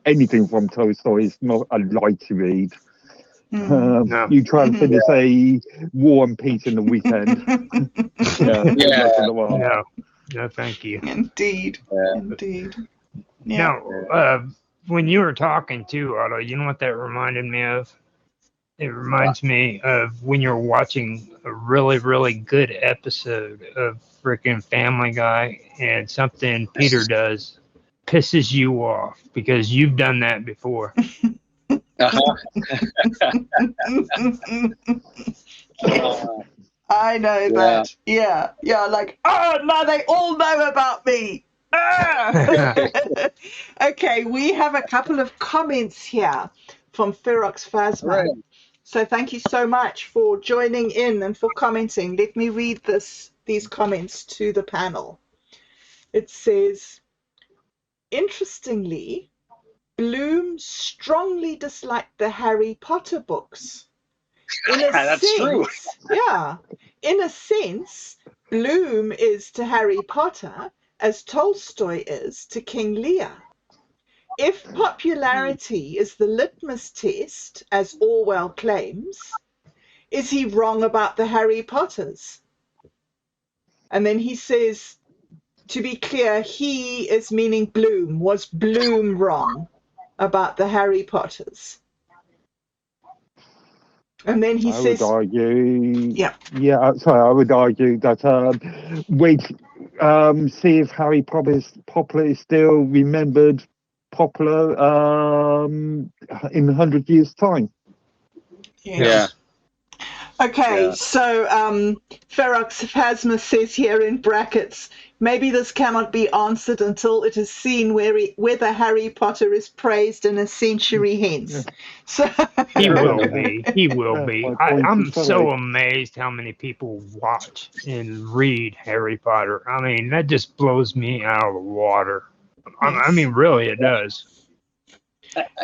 anything from Tolstoy is not a light to read. No. You try and finish a War and Peace in the weekend. No, thank you. Indeed. Yeah. Now, when you were talking too, Otto, you know what that reminded me of? It reminds me of when you're watching a really, really good episode of frickin' Family Guy and something Peter does pisses you off because you've done that before. I know that. Yeah. Like, oh, now they all know about me. Okay, we have a couple of comments here from Ferox Phasma. Right. So thank you so much for joining in and for commenting. Let me read these comments to the panel. It says, interestingly, Bloom strongly disliked the Harry Potter books. That's true. Yeah. In a sense, Bloom is to Harry Potter as Tolstoy is to King Lear. If popularity is the litmus test, as Orwell claims, is he wrong about the Harry Potters? And then he says, to be clear, he is meaning Bloom. Was Bloom wrong about the Harry Potters? And then he says, I would argue. Yeah. I would argue that wait, see if Harry Potter is still remembered popular in 100 years' time. Yeah. Okay, Yeah. so Ferox Phasma says here in brackets, maybe this cannot be answered until it is seen whether Harry Potter is praised in a century hence. So He will be. He will Yeah, be. my point I'm is so sorry. amazed how many people watch and read Harry Potter. I mean, that just blows me out of the water. I mean, really, it does.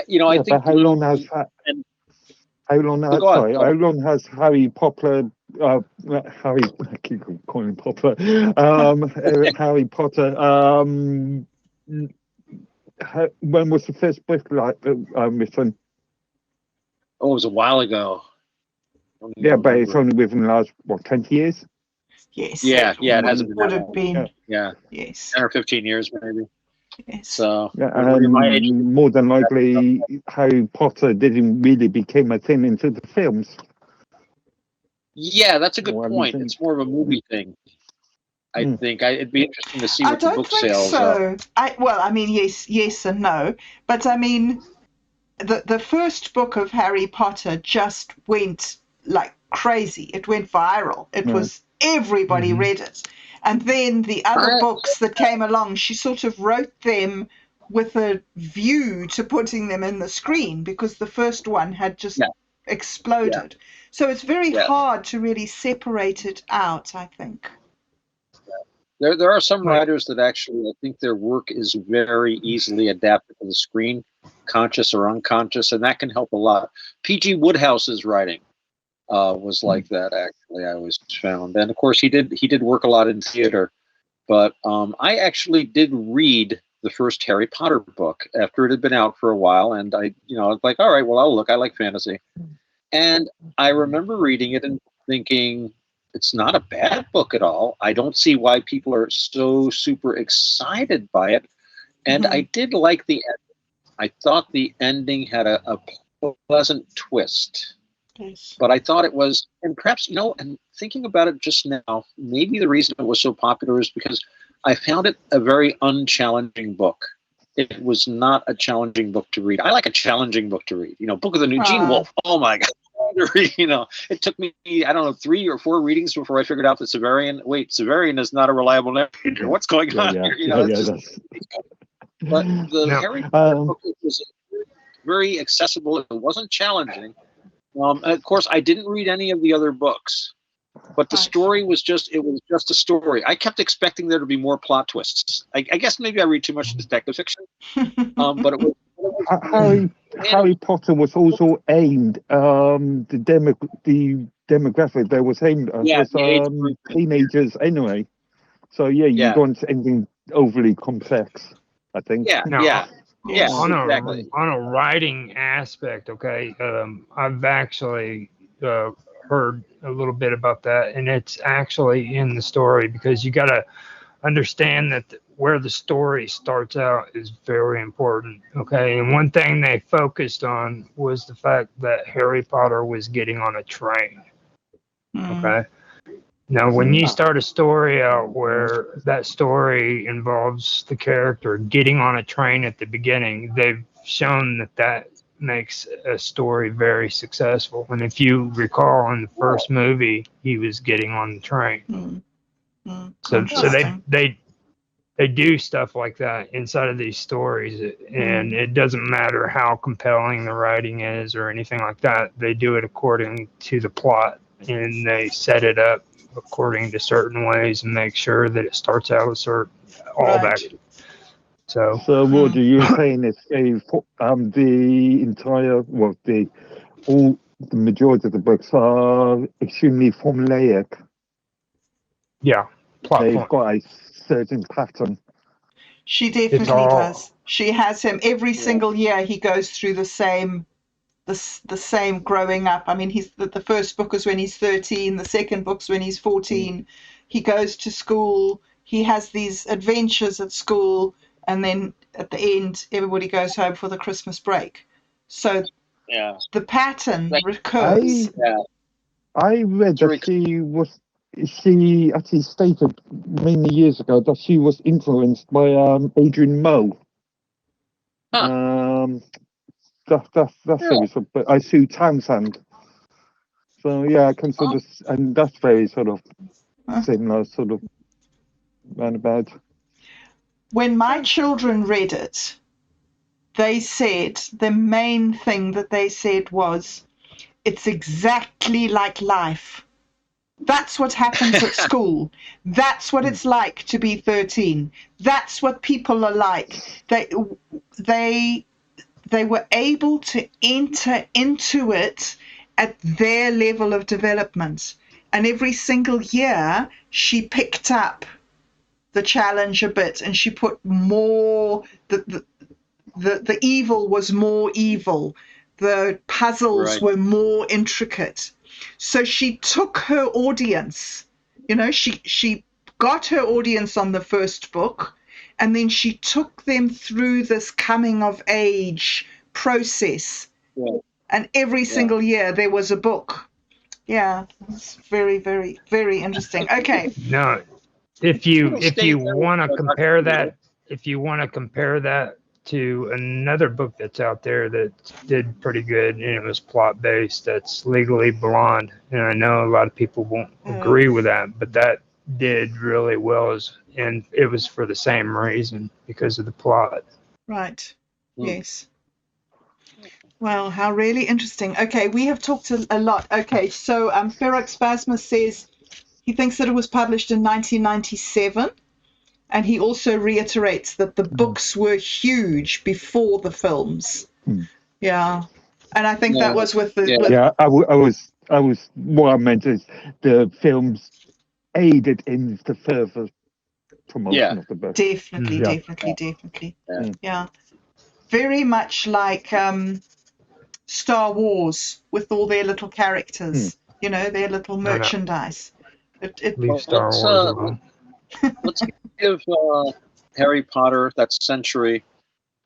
You know, I think but how long has that? How long? Go on, Sorry, go on. how long has Harry Potter? Harry, I keep calling him Potter. Harry Potter. When was the first book written? Oh, it was a while ago. Yeah, but it's only within the last 20 years. Yes. Yeah, it hasn't been Would that have long. been. Yeah, Yes. 10 or 15 years maybe. Yes. So Yeah, when you're my age, and more than likely, Harry Potter didn't really become a thing into the films. yeah, that's a good What do you point. think? It's more of a movie thing. I think it'd be interesting to see I what the don't book think sales are. so. I mean, yes and no. But I mean, the first book of Harry Potter just went like crazy. It went viral. It Yeah. was everybody read it. And then the other I- books that came along, she sort of wrote them with a view to putting them in the screen because the first one had just Yeah. exploded. So it's very Yeah. hard to really separate it out, I think. There are some Right. writers that actually, I think their work is very easily adapted to the screen, conscious or unconscious, and that can help a lot. P.G. Woodhouse's writing was like that. Actually, I always found, and of course, he did work a lot in theater. But I actually did read the first Harry Potter book after it had been out for a while, and I was like, all right, well, I'll look. I like fantasy, and I remember reading it and thinking, it's not a bad book at all. I don't see why people are so super excited by it. And I did like the end. I thought the ending had a pleasant twist. Yes. But I thought it was, and perhaps, and thinking about it just now, maybe the reason it was so popular is because I found it a very unchallenging book. It was not a challenging book to read. I like a challenging book to read. Book of the New Gene Wolf. Oh my God. It took me, I don't know, 3 or 4 readings before I figured out that Severian is not a reliable narrator. What's going on here? But the Harry Potter book was very accessible. It wasn't challenging. Of course, I didn't read any of the other books, but the story was just a story. I kept expecting there to be more plot twists. I guess maybe I read too much detective fiction, but it was Harry Potter was also aimed the demographic that was aimed at was teenagers anyway. So you don't want anything overly complex, I think. Exactly. On a writing aspect, okay, I've actually heard a little bit about that, and it's actually in the story because you got to understand that where the story starts out is very important, okay? And one thing they focused on was the fact that Harry Potter was getting on a train, okay? Now, when you start a story out where that story involves the character getting on a train at the beginning, they've shown that makes a story very successful. And if you recall in the first movie, he was getting on the train. So they do stuff like that inside of these stories, and it doesn't matter how compelling the writing is or anything like that. They do it according to the plot, and they set it up according to certain ways and make sure that it starts out with that. So what you're saying is the majority of the books are extremely formulaic. Yeah, they've got a certain pattern. She definitely does. She has him every single year. He goes through the same growing up. I mean, the first book is when he's 13. The second book's when he's 14. He goes to school. He has these adventures at school, and then at the end, everybody goes home for the Christmas break. So the pattern recurs. I read that she actually stated many years ago that she was influenced by Adrian Moe. That's but I Sue Townsend. So I can sort of, and that's very sort of similar, sort of roundabout. When my children read it, they said the main thing that they said was, it's exactly like life. That's what happens at school. That's what it's like to be 13. That's what people are like. They were able to enter into it at their level of development. And every single year, she picked up the challenge a bit, and she put more, the evil was more evil. The puzzles Right. were more intricate. So she took her audience, she got her audience on the first book, and then she took them through this coming of age process. Yeah. And every single year there was a book. Yeah, it's very, very, very interesting. Okay. No, if you Little state there want to with compare Dr. that, if you want to compare that to another book that's out there that did pretty good and it was plot based, that's Legally Blonde, and I know a lot of people won't agree with that, but that did really well, and it was for the same reason, because of the plot. Right. Hmm. Yes. Well, how really interesting. Okay, we have talked a lot. Okay, so Ferox Spasmus says he thinks that it was published in 1997, and he also reiterates that the books were huge before the films. Yeah, and I think that was with the I was what I meant is the films aided in the further promotion of the book. definitely, Yeah. definitely. Yeah. Yeah, very much like Star Wars with all their little characters, their little merchandise. Leave Star Wars alone. Let's give Harry Potter that century.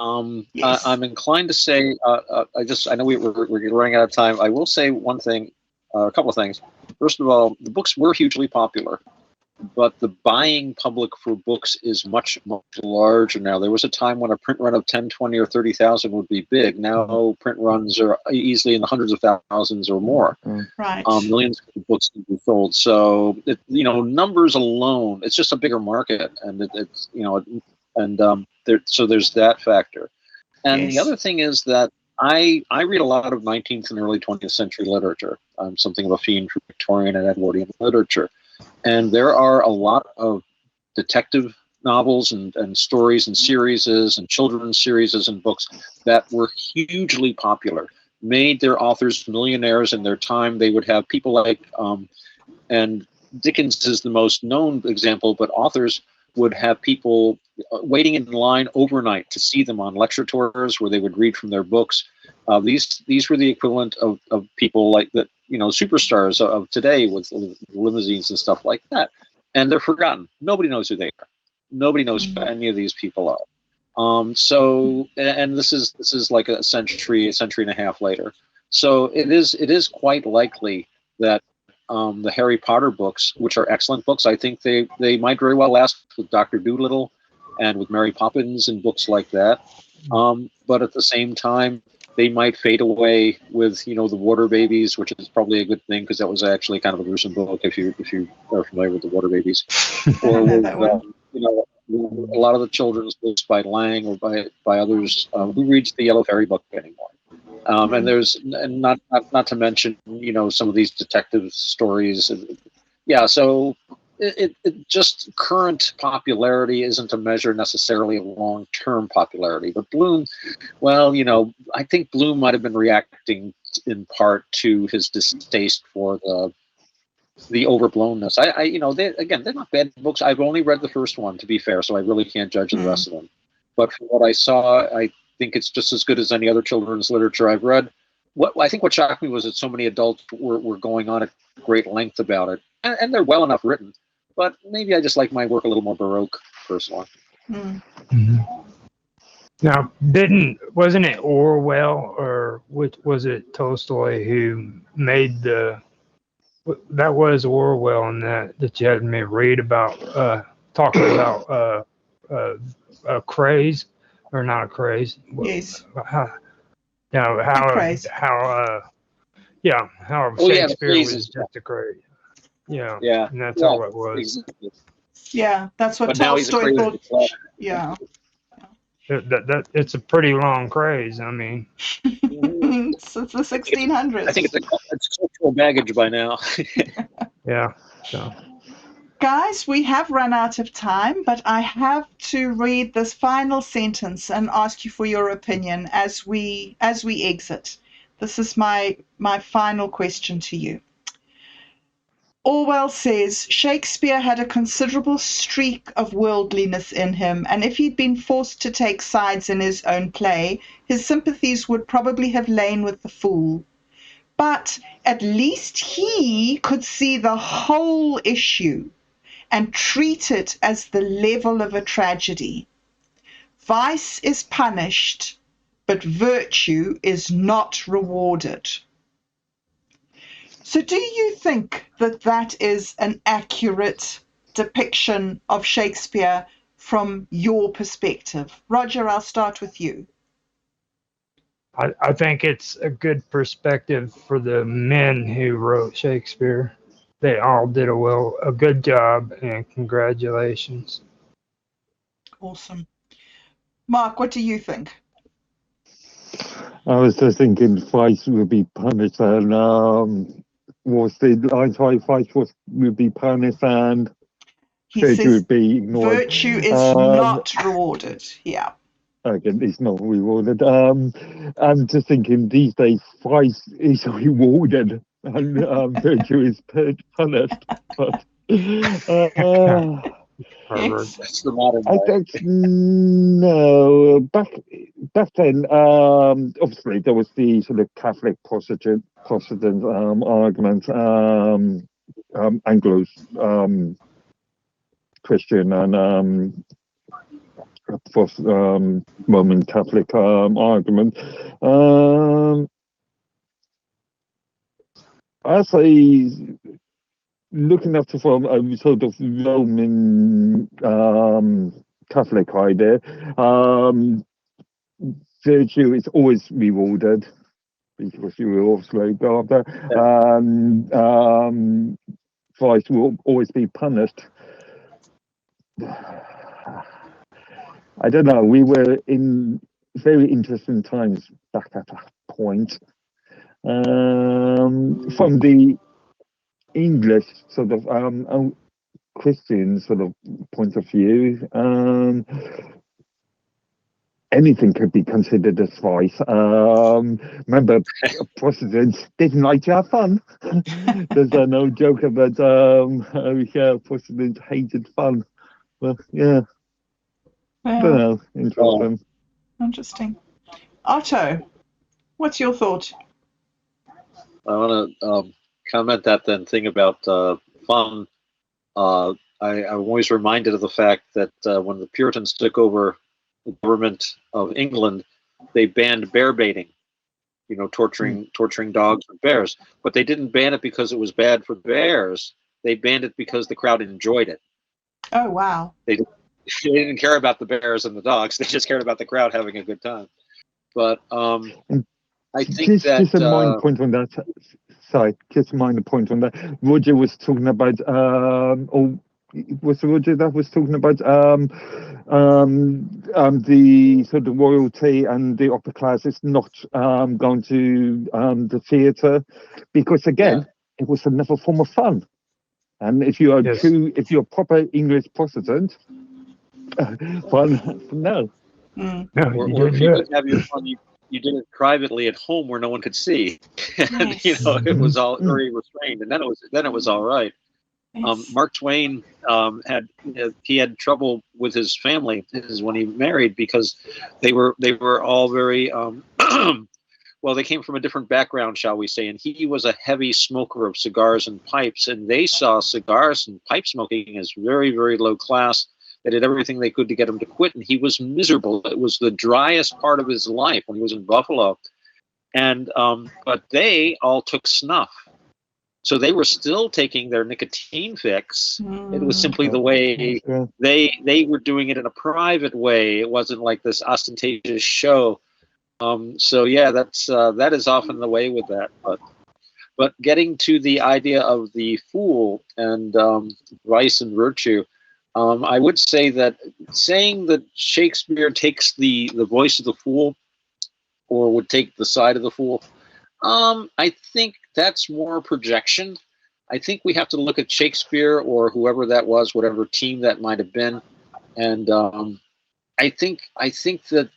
Yes. I'm inclined to say, I know we're running out of time. I will say one thing, a couple of things. First of all, the books were hugely popular, but the buying public for books is much, much larger now. There was a time when a print run of 10, 20, or 30,000 would be big. Now print runs are easily in the hundreds of thousands or more. Right. Millions of books can be sold. So, numbers alone, it's just a bigger market, and so there's that factor. And the other thing is that I read a lot of 19th and early 20th century literature. I'm something of a fiend for Victorian and Edwardian literature. And there are a lot of detective novels and stories and series and children's series and books that were hugely popular, made their authors millionaires in their time. They would have people like, and Dickens is the most known example, but authors would have people waiting in line overnight to see them on lecture tours where they would read from their books. These were the equivalent of people like that, superstars of today with limousines and stuff like that. And they're forgotten. Nobody knows who they are. Nobody knows who any of these people are. So, and this is like a century and a half later. So it is quite likely that the Harry Potter books, which are excellent books, I think they might very well last with Dr. Dolittle and with Mary Poppins and books like that. But at the same time, they might fade away with the Water Babies, which is probably a good thing because that was actually kind of a gruesome book if you are familiar with the Water Babies. Or with a lot of the children's books by Lang or by others. Who reads the Yellow Fairy book anymore? And there's not to mention some of these detective stories. So it just current popularity isn't a measure necessarily of long-term popularity. But Bloom, well, I think Bloom might have been reacting in part to his distaste for the overblownness. They're not bad books. I've only read the first one, to be fair, so I really can't judge the rest of them. But from what I saw, I think it's just as good as any other children's literature I've read. I think what shocked me was that so many adults were going on at great length about it, and they're well enough written. But maybe I just like my work a little more Baroque, personally. Now, wasn't it Orwell or was it Tolstoy who made that was Orwell in that you had me read about talking about a craze or not a craze? Yes. How Shakespeare was just a craze. Yeah, and that's all it was. Exactly. Yeah, that's what But now he's a Tolstoy crazy thought. Yeah. That it's a pretty long craze. I mean, it's the 1600s. I think it's cultural baggage by now. Yeah. So, guys, we have run out of time, but I have to read this final sentence and ask you for your opinion as we exit. This is my final question to you. Orwell says Shakespeare had a considerable streak of worldliness in him, and if he'd been forced to take sides in his own play, his sympathies would probably have lain with the fool. But at least he could see the whole issue and treat it as the level of a tragedy. Vice is punished, but virtue is not rewarded. So do you think that that is an accurate depiction of Shakespeare from your perspective? Roger, I'll start with you. I think it's a good perspective for the men who wrote Shakespeare. They all did a good job, and congratulations. Awesome. Mark, what do you think? I was just thinking Vice would be punished, and was the Vice would be punished, and virtue would be ignored. Virtue is not rewarded. Yeah. Again, it's not rewarded. I'm just thinking these days, Vice is rewarded and virtue is punished. But That's the modern I way. don't know. Back then, obviously there was the sort of Catholic Protestant argument, Anglos, Christian, and Roman Catholic argument. As a looking at it from a sort of Roman Catholic idea, virtue is always rewarded because you will obviously go after, and vice will always be punished. I don't know. We were in very interesting times back at that point. From the English sort of Christian sort of point of view, anything could be considered as vice. Remember, Protestants didn't like to have fun. There's no joke about Protestants hated fun. Well, yeah. I don't know. Interesting. Interesting. Otto, what's your thought? I want to comment that thing about fun. I'm always reminded of the fact that when the Puritans took over the government of England, they banned bear baiting, torturing dogs and bears. But they didn't ban it because it was bad for bears. They banned it because the crowd enjoyed it. Oh, wow. They didn't care about the bears and the dogs. They just cared about the crowd having a good time. But I think just a minor point on that. Sorry, just a minor point on that. Roger was talking about, or was it Roger that was talking about the sort of royalty and the upper class is not going to the theatre because again, it was another form of fun. And if you are if you're a proper English Protestant, fun, no. Or if you didn't have your fun, you did it privately at home where no one could see. And, it was all very restrained, and then it was all right. Yes. Mark Twain had trouble with his family when he married because they were all very well, they came from a different background, shall we say, and he was a heavy smoker of cigars and pipes, and they saw cigars and pipe smoking as very, very low class. They did everything they could to get him to quit, and he was miserable. It was the driest part of his life when he was in Buffalo. And but they all took snuff. So they were still taking their nicotine fix. It was simply the way they were doing it in a private way. It wasn't like this ostentatious show. So yeah, that is often the way with that. But getting to the idea of the fool and vice and virtue, I would say that saying that Shakespeare takes the voice of the fool or would take the side of the fool, I think that's more projection. I think we have to look at Shakespeare or whoever that was, whatever team that might have been, and I think that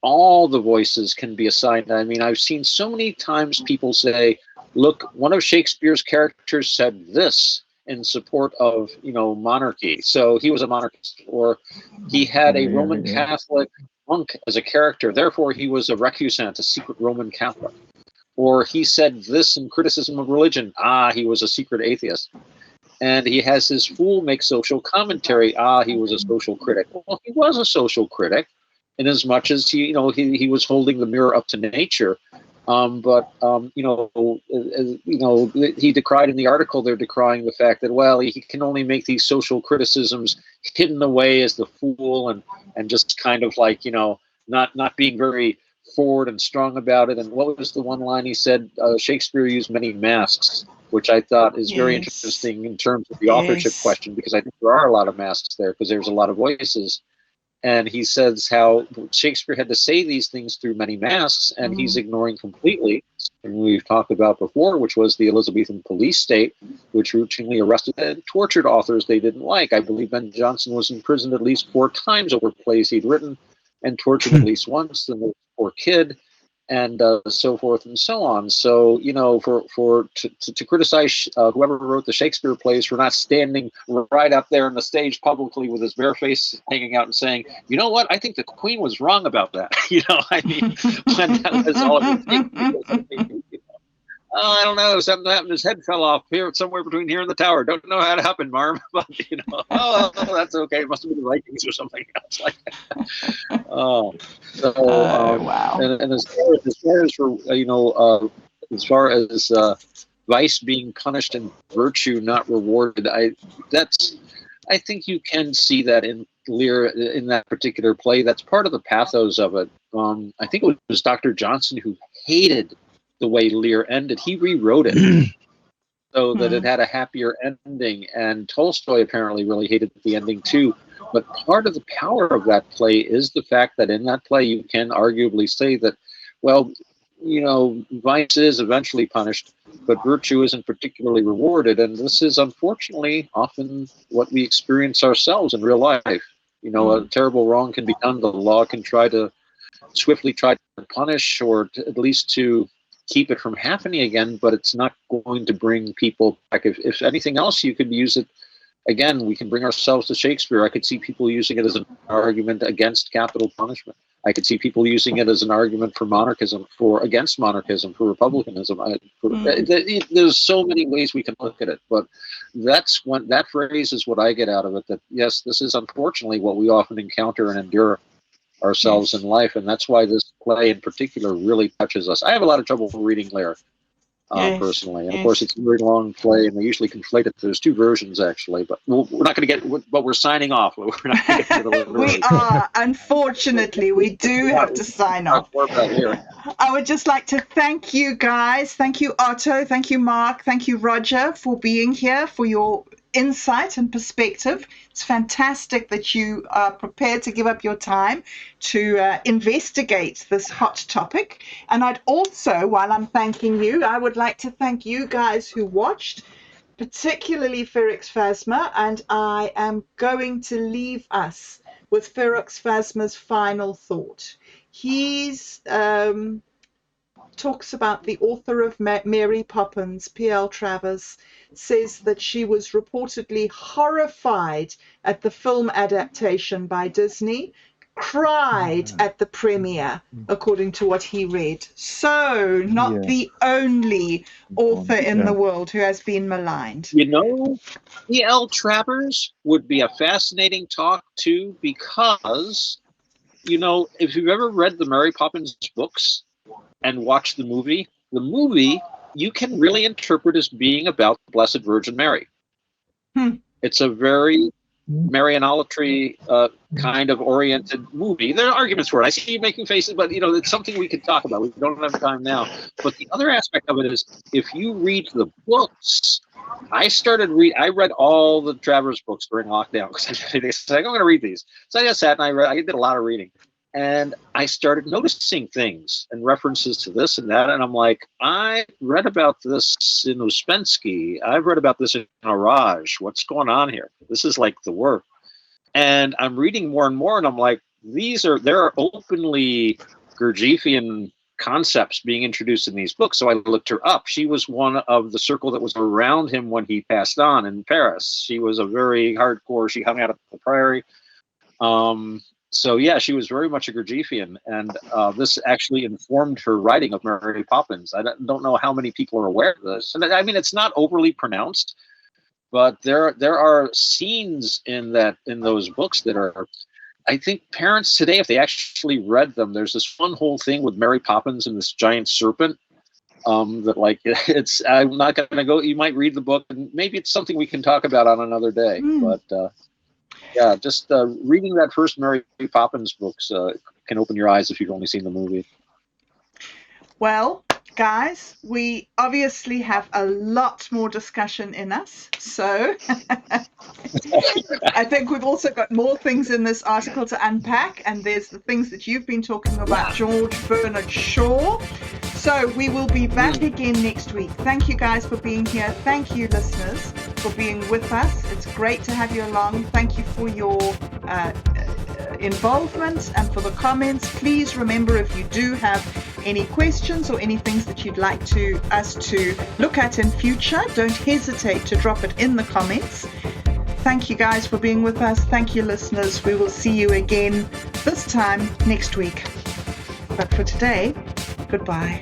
all the voices can be assigned. I mean, I've seen so many times people say, look, one of Shakespeare's characters said this in support of, monarchy. So he was a monarchist, or he had a Roman Catholic monk as a character. Therefore, he was a recusant, a secret Roman Catholic. Or he said this in criticism of religion. He was a secret atheist. And he has his fool make social commentary. He was a social critic. Well, he was a social critic in as much as he was holding the mirror up to nature. He decried in the article, they're decrying the fact that, well, he can only make these social criticisms hidden away as the fool and just kind of like, not being very forward and strong about it. And what was the one line he said? Shakespeare used many masks, which I thought is very interesting in terms of the authorship question, because I think there are a lot of masks there because there's a lot of voices. And he says how Shakespeare had to say these things through many masks, and he's ignoring completely, and we've talked about before, which was the Elizabethan police state, which routinely arrested and tortured authors they didn't like. I believe Ben Jonson was imprisoned at least 4 times over plays he'd written, and tortured at least once, the poor kid, and so forth and so on. So, to criticize whoever wrote the Shakespeare plays for not standing right up there on the stage publicly with his bare face hanging out and saying, you know what, I think the Queen was wrong about that. When that was all it was. I don't know, something happened, his head fell off here, somewhere between here and the tower. Don't know how it happened, Marm, but that's okay. It must have been the Vikings or something else like that. Wow. And as far as vice being punished and virtue not rewarded, I think you can see that in Lear in that particular play. That's part of the pathos of it. I think it was Dr. Johnson who hated the way Lear ended. He rewrote it so that it had a happier ending, and Tolstoy apparently really hated the ending too. But part of the power of that play is the fact that in that play you can arguably say that, well, vice is eventually punished, but virtue isn't particularly rewarded. And this is unfortunately often what we experience ourselves in real life. A terrible wrong can be done. The law can swiftly try to punish, or at least to keep it from happening again, but it's not going to bring people back. If anything else, you could use it. Again, we can bring ourselves to Shakespeare. I could see people using it as an argument against capital punishment. I could see people using it as an argument for monarchism, against monarchism, for republicanism. There's so many ways we can look at it, but that phrase is what I get out of it. That yes, this is unfortunately what we often encounter and endure ourselves in life, and that's why this play in particular really touches us. I have a lot of trouble reading Lear, personally, and of course it's a very long play, and they usually conflate it. There's 2 versions actually, but we're not going to get. But we're signing off. We're not going to get to the We are, unfortunately, we do have to sign off. I would just like to thank you guys. Thank you, Otto. Thank you, Mark. Thank you, Roger, for being here, for your insight and perspective. It's fantastic that you are prepared to give up your time to investigate this hot topic. And I'd also, while I'm thanking you, I would like to thank you guys who watched, particularly Ferox Phasma, and I am going to leave us with Ferox Phasma's final thought. He's talks about the author of Mary Poppins, P.L. Travers, says that she was reportedly horrified at the film adaptation by Disney, cried at the premiere, according to what he read. So, not the only author in the world who has been maligned. P.L. Travers would be a fascinating talk too, because, if you've ever read the Mary Poppins books and watched the movie you can really interpret as being about the Blessed Virgin Mary. It's a very Marianolatry kind of oriented movie. There are arguments for it. I see you making faces, but it's something we could talk about. We don't have time now. But the other aspect of it is, if you read the books, I read all the Travers books during lockdown because I said, I'm going to read these. So I just sat and I did a lot of reading. And I started noticing things and references to this and that. And I'm like, I read about this in Uspensky. I've read about this in Araj. What's going on here? This is like the work. And I'm reading more and more. And I'm like, there are openly Gurdjieffian concepts being introduced in these books. So I looked her up. She was one of the circle that was around him when he passed on in Paris. She was a very hardcore. She hung out at the Priory. So yeah, she was very much a Gurdjieffian, and this actually informed her writing of Mary Poppins. I don't know how many people are aware of this. And I mean, it's not overly pronounced, but there are scenes in those books that are, I think parents today, if they actually read them, there's this fun whole thing with Mary Poppins and this giant serpent. That like it's. I'm not going to go. You might read the book, and maybe it's something we can talk about on another day. But yeah, just reading that first Mary Poppins books can open your eyes if you've only seen the movie. Well, guys, we obviously have a lot more discussion in us. So I think we've also got more things in this article to unpack. And there's the things that you've been talking about, George Bernard Shaw. So we will be back again next week. Thank you guys for being here. Thank you, listeners, for being with us. It's great to have you along. Thank you for your involvement and for the comments. Please remember, if you do have any questions or any things that you'd like us to look at in future, don't hesitate to drop it in the comments. Thank you guys for being with us. Thank you, listeners. We will see you again this time next week. But for today, goodbye.